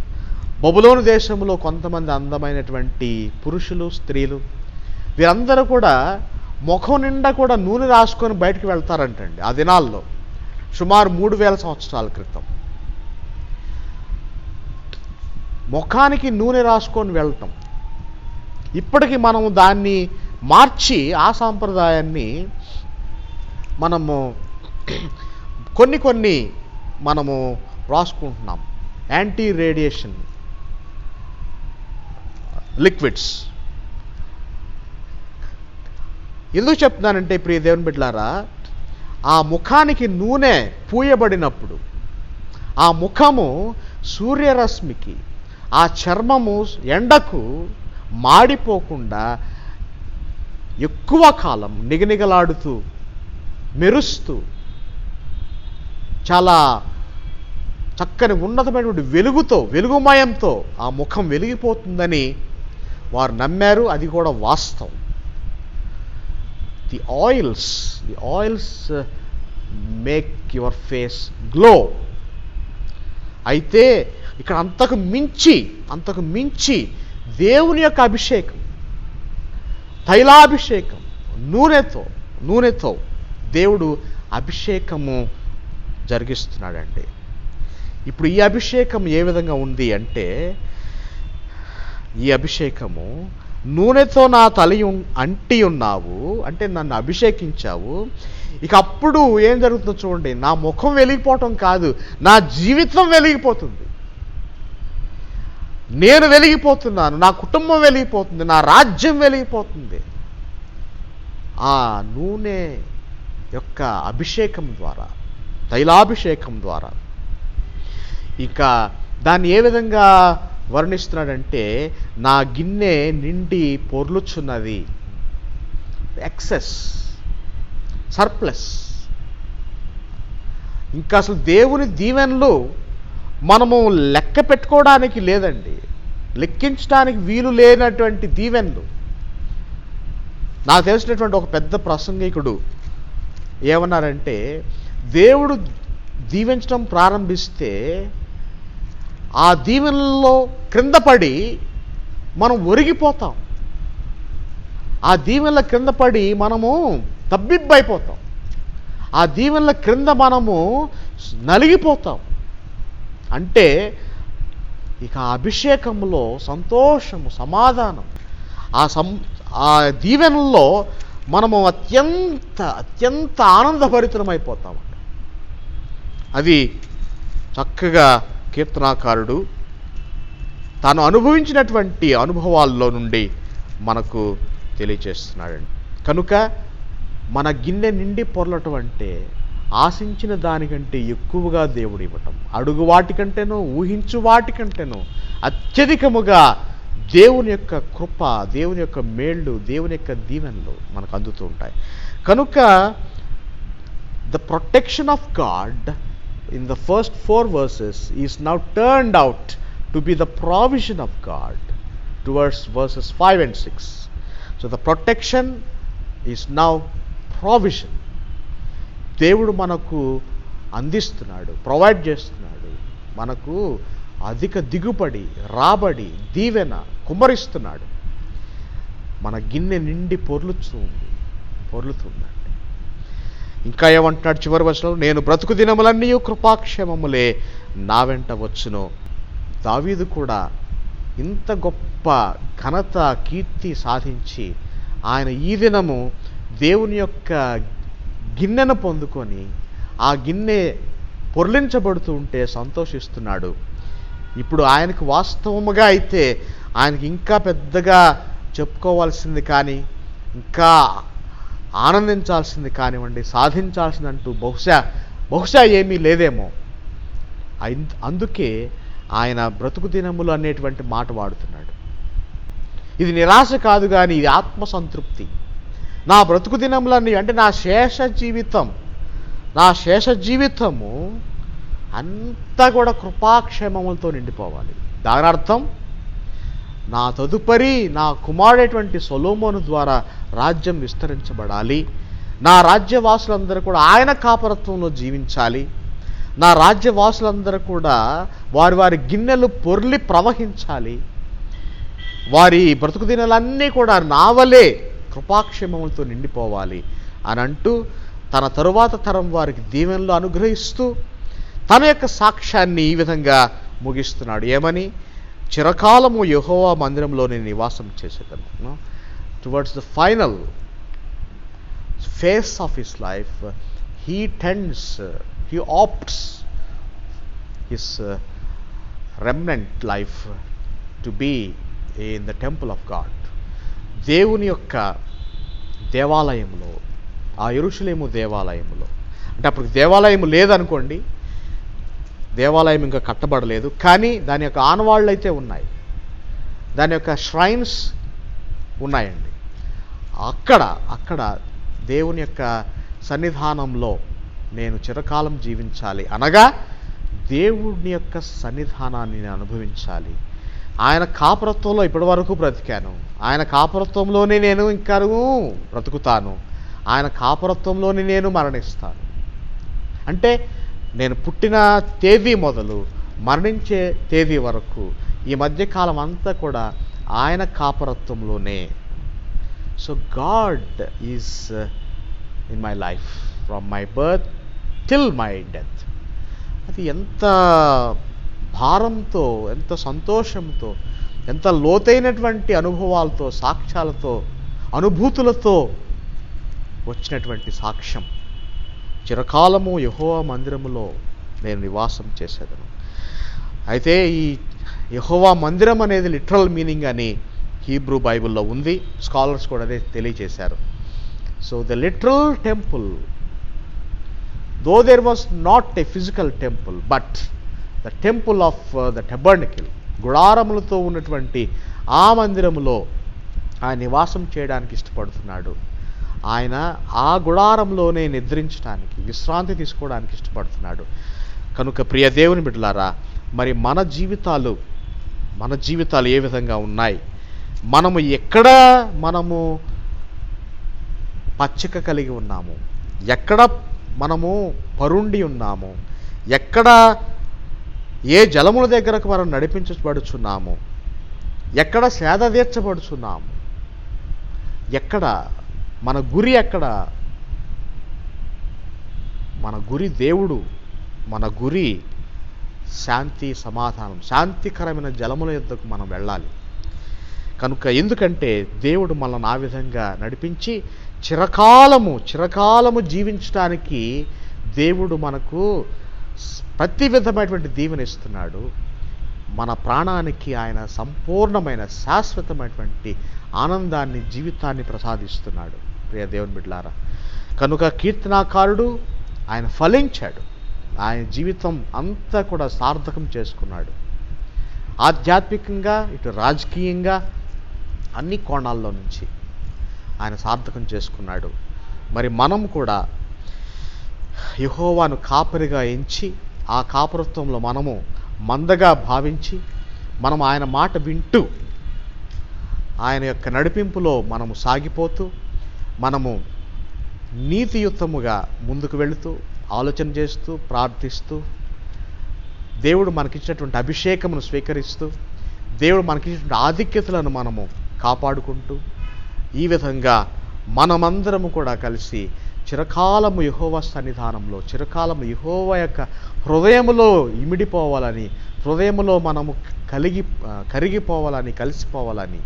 బబులోను దేశంలో కొంతమంది అందమైనటువంటి పురుషులు, స్త్రీలు, వీరందరూ కూడా ముఖం నిండా కూడా నూనె రాసుకొని బయటకు వెళ్తారంటండి ఆ దినాల్లో, సుమారు 3000 సంవత్సరాల క్రితం. ముఖానికి నూనె రాసుకొని వెళ్ళటం. ఇప్పటికీ మనము దాన్ని మార్చి ఆ సాంప్రదాయాన్ని మనము కొన్ని మనము రాసుకుంటున్నాం. Anti radiation liquids. ఎందుకు చెప్తున్నానంటే ప్రియ దేవుని బిడ్డలారా, ఆ ముఖానికి నూనె పూయబడినప్పుడు ఆ ముఖము సూర్యరశ్మికి, ఆ చర్మము ఎండకు మాడిపోకుండా ఎక్కువ కాలం నిగనిగలాడుతూ, మెరుస్తూ, చాలా చక్కని ఉన్నతమైనటువంటి వెలుగుమయంతో ఆ ముఖం వెలిగిపోతుందని వారు నమ్మారు. అది కూడా వాస్తవం. The oils make your face glow. అయితే ఇక్కడ అంతకు మించి దేవుని యొక్క అభిషేకం, తైలాభిషేకం, నూనెతో దేవుడు అభిషేకము జరిగిస్తున్నాడండి. ఇప్పుడు ఈ అభిషేకం ఏ విధంగా ఉంది అంటే, ఈ అభిషేకము నూనెతో నా తల అంటి ఉన్నావు అంటే నన్ను అభిషేకించావు. ఇక అప్పుడు ఏం జరుగుతుందో చూడండి, నా ముఖం వెలిగిపోవటం కాదు, నా జీవితం వెలిగిపోతుంది. నేను వెలిగిపోతున్నాను, నా కుటుంబం వెలిగిపోతుంది, నా రాజ్యం వెలిగిపోతుంది. ఆ నూనె యొక్క అభిషేకం ద్వారా, తైలాభిషేకం ద్వారా. ఇక దాన్ని ఏ విధంగా వర్ణిస్తున్నాడంటే, నా గిన్నె నిండి పొర్లుచున్నది. Excess, surplus. ఇంకా అసలు దేవుని దీవెనలు మనము లెక్క పెట్టుకోవడానికి లేదండి, లెక్కించడానికి వీలు లేనటువంటి దీవెనలు. నాకు తెలిసినటువంటి ఒక పెద్ద ప్రసంగికుడు ఏమన్నారంటే, దేవుడు దీవించడం ప్రారంభిస్తే ఆ దీవెనల్లో క్రింద పడి మనం ఒరిగిపోతాం. ఆ దీవెనల క్రింద పడి మనము తబ్బిబ్బైపోతాం. ఆ దీవెనల క్రింద మనము నలిగిపోతాం. అంటే ఇక ఆ అభిషేకంలో సంతోషము, సమాధానం, ఆ దీవెనల్లో మనము అత్యంత ఆనందభరితమైపోతాం. అది చక్కగా కీర్తనాకారుడు తాను అనుభవించినటువంటి అనుభవాల్లో నుండి మనకు తెలియచేస్తున్నాడండి. కనుక మన గిన్నె నిండి పొర్లటం అంటే ఆశించిన దానికంటే ఎక్కువగా దేవుడు ఇవ్వటం, అడుగు వాటికంటేనో ఊహించు వాటికంటేనో అత్యధికముగా దేవుని యొక్క కృప, దేవుని యొక్క మేళ్ళు, దేవుని యొక్క దీవెనలు మనకు అందుతూ ఉంటాయి. కనుక the protection of God in the first 4 verses is now turned out to be the provision of God towards verses 5 and 6. So the protection is now provision. దేవుడు మనకు అందిస్తున్నాడు, ప్రొవైడ్ చేస్తున్నాడు, మనకు అధిక దిగుబడి, రాబడి, దీవెన కుమ్మరిస్తున్నాడు. మన గిన్నె నిండి పొర్లుతుందండి. ఇంకా ఏమంటున్నాడు చివరి వచనంలో, నేను బ్రతుకు దినములన్నీ కృపాక్షేమములే నా వెంట వచ్చును. దావీదు కూడా ఇంత గొప్ప ఘనత, కీర్తి సాధించి ఆయన ఈ దినము దేవుని యొక్క గిన్నెను పొందుకొని ఆ గిన్నె పొర్లించబడుతూ ఉంటే సంతోషిస్తున్నాడు. ఇప్పుడు ఆయనకు వాస్తవముగా అయితే ఆయనకి ఇంకా పెద్దగా చెప్పుకోవాల్సింది కానీ, ఇంకా ఆనందించాల్సింది కానివ్వండి, సాధించాల్సిందంటూ బహుశా ఏమీ లేదేమో. అందుకే ఆయన బ్రతుకు దినములు అనేటువంటి మాట వాడుతున్నాడు. ఇది నిరాశ కాదు కానీ ఇది ఆత్మసంతృప్తి. నా బ్రతుకు దినములన్నీ అంటే నా శేష జీవితము అంతా కూడా కృపాక్షేమములతో నిండిపోవాలి. దాని అర్థం నా తదుపరి నా కుమారుడైనటువంటి సొలొమోను ద్వారా రాజ్యం విస్తరించబడాలి. నా రాజ్యవాసులందరూ కూడా ఆయన కాపరత్వంలో జీవించాలి. నా రాజ్యవాసులందరూ కూడా వారి గిన్నెలు పొర్లి ప్రవహించాలి. వారి బ్రతుకు దినాలన్నీ కూడా నావలే కృపాక్షేమములతో నిండిపోవాలి అని అంటూ తన తరువాత తరం వారికి దీవెనలు అనుగ్రహిస్తూ తన యొక్క సాక్ష్యాన్ని ఈ విధంగా ముగిస్తున్నాడు. ఏమని? చిరకాలము యెహోవా మందిరంలో నేను నివాసం చేసేదను. Towards the final phase of his life, he opts his remnant life to be in the temple of God. దేవుని యొక్క దేవాలయంలో, ఆ యెరూషలేము దేవాలయంలో, అంటే అప్పుడు దేవాలయం లేదనుకోండి, దేవాలయం ఇంకా కట్టబడలేదు, కానీ దాని యొక్క ఆనవాళ్ళు అయితే ఉన్నాయి, దాని యొక్క ష్రైన్స్ ఉన్నాయండి. అక్కడ దేవుని యొక్క సన్నిధానంలో నేను చిరకాలం జీవించాలి అనగా దేవుని యొక్క సన్నిధానాన్ని నేను అనుభవించాలి. ఆయన కాపరత్వంలో ఇప్పటి వరకు బ్రతికాను, ఆయన కాపరత్వంలోనే నేను ఇంకా బ్రతుకుతాను, ఆయన కాపరత్వంలోనే నేను మరణిస్తాను. అంటే నేను పుట్టిన తేదీ మొదలు మరణించే తేదీ వరకు ఈ మధ్యకాలం అంతా కూడా ఆయన కాపరత్వంలోనే. So God is in my life from my birth till my death. అది ఎంత భారంతో, ఎంత సంతోషంతో, ఎంత లోతైనటువంటి అనుభవాలతో, సాక్ష్యాలతో, అనుభూతులతో వచ్చినటువంటి సాక్ష్యం. చిరకాలము యెహోవా మందిరములో నేను నివాసం చేసేదను. అయితే ఈ యెహోవా మందిరం అనేది లిటరల్ మీనింగ్ అని హీబ్రూ బైబిల్లో ఉంది. స్కాలర్స్ కూడా అదే తెలియజేశారు. So the literal temple, though there was not a physical temple, but the temple of the tabernacle, గుడారములతో ఉన్నటువంటి ఆ మందిరములో ఆయన నివాసం చేయడానికి ఇష్టపడుతున్నాడు. ఆయన ఆ గుడారంలోనే నిద్రించడానికి, విశ్రాంతి తీసుకోవడానికి ఇష్టపడుతున్నాడు. కనుక ప్రియ దేవుని బిడ్డలారా, మరి మన జీవితాలు ఏ విధంగా ఉన్నాయి? మనము పచ్చిక కలిగి ఉన్నాము, ఎక్కడ మనము పరుండి ఉన్నాము, ఎక్కడ ఏ జలముల దగ్గరకు మనం నడిపించబడుచున్నాము, ఎక్కడ సేద తీర్చబడుచున్నాము, ఎక్కడ మన గురి, ఎక్కడ మన గురి దేవుడు, మన గురి శాంతి సమాధానం, శాంతికరమైన జలముల యొద్దకు మనం వెళ్ళాలి. కనుక ఎందుకంటే దేవుడు మనల్ని ఆ విధంగా నడిపించి చిరకాలము జీవించడానికి దేవుడు మనకు ప్రతి విధమైనటువంటి దీవెన ఇస్తున్నాడు. మన ప్రాణానికి ఆయన సంపూర్ణమైన శాశ్వతమైనటువంటి ఆనందాన్ని, జీవితాన్ని ప్రసాదిస్తున్నాడు. ప్రియ దేవుని బిడ్డలారా, కనుక కీర్తనాకారుడు ఆయన ఫలించాడు. ఆయన జీవితం అంతా కూడా సార్థకం చేసుకున్నాడు. ఆధ్యాత్మికంగా, ఇటు రాజకీయంగా, అన్ని కోణాల్లో నుంచి ఆయన సార్థకం చేసుకున్నాడు. మరి మనం కూడా యెహోవాను కాపరిగా ఎంచి, ఆ కాపరత్వంలో మనము మందగా భావించి, మనం ఆయన మాట వింటూ, ఆయన యొక్క నడిపింపులో మనము సాగిపోతూ, మనము నీతియుతముగా ముందుకు వెళుతూ, ఆలోచన చేస్తూ, ప్రార్థిస్తూ, దేవుడు మనకిచ్చినటువంటి అభిషేకమును స్వీకరిస్తూ, దేవుడు మనకిచ్చినటువంటి ఆధిక్యతలను మనము కాపాడుకుంటూ, ఈ విధంగా మనమందరము కూడా కలిసి చిరకాలము యెహోవా సన్నిధానంలో, చిరకాలము యెహోవా యొక్క హృదయములో ఇమిడిపోవాలని, హృదయములో మనము కరిగిపోవాలని, కలిసిపోవాలని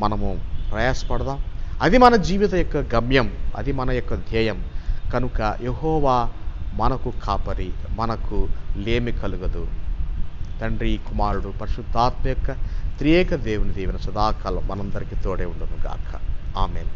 మనము ప్రయాసపడదాం. అది మన జీవిత యొక్క గమ్యం, అది మన యొక్క ధ్యేయం. కనుక యెహోవా మనకు కాపరి, మనకు లేమి కలుగదు. తండ్రి, కుమారుడు, పరిశుద్ధాత్మ యొక్క త్రియేక దేవుని దీవెన సదాకాలం మనందరికీ తోడే ఉండును గాక. ఆమేన్.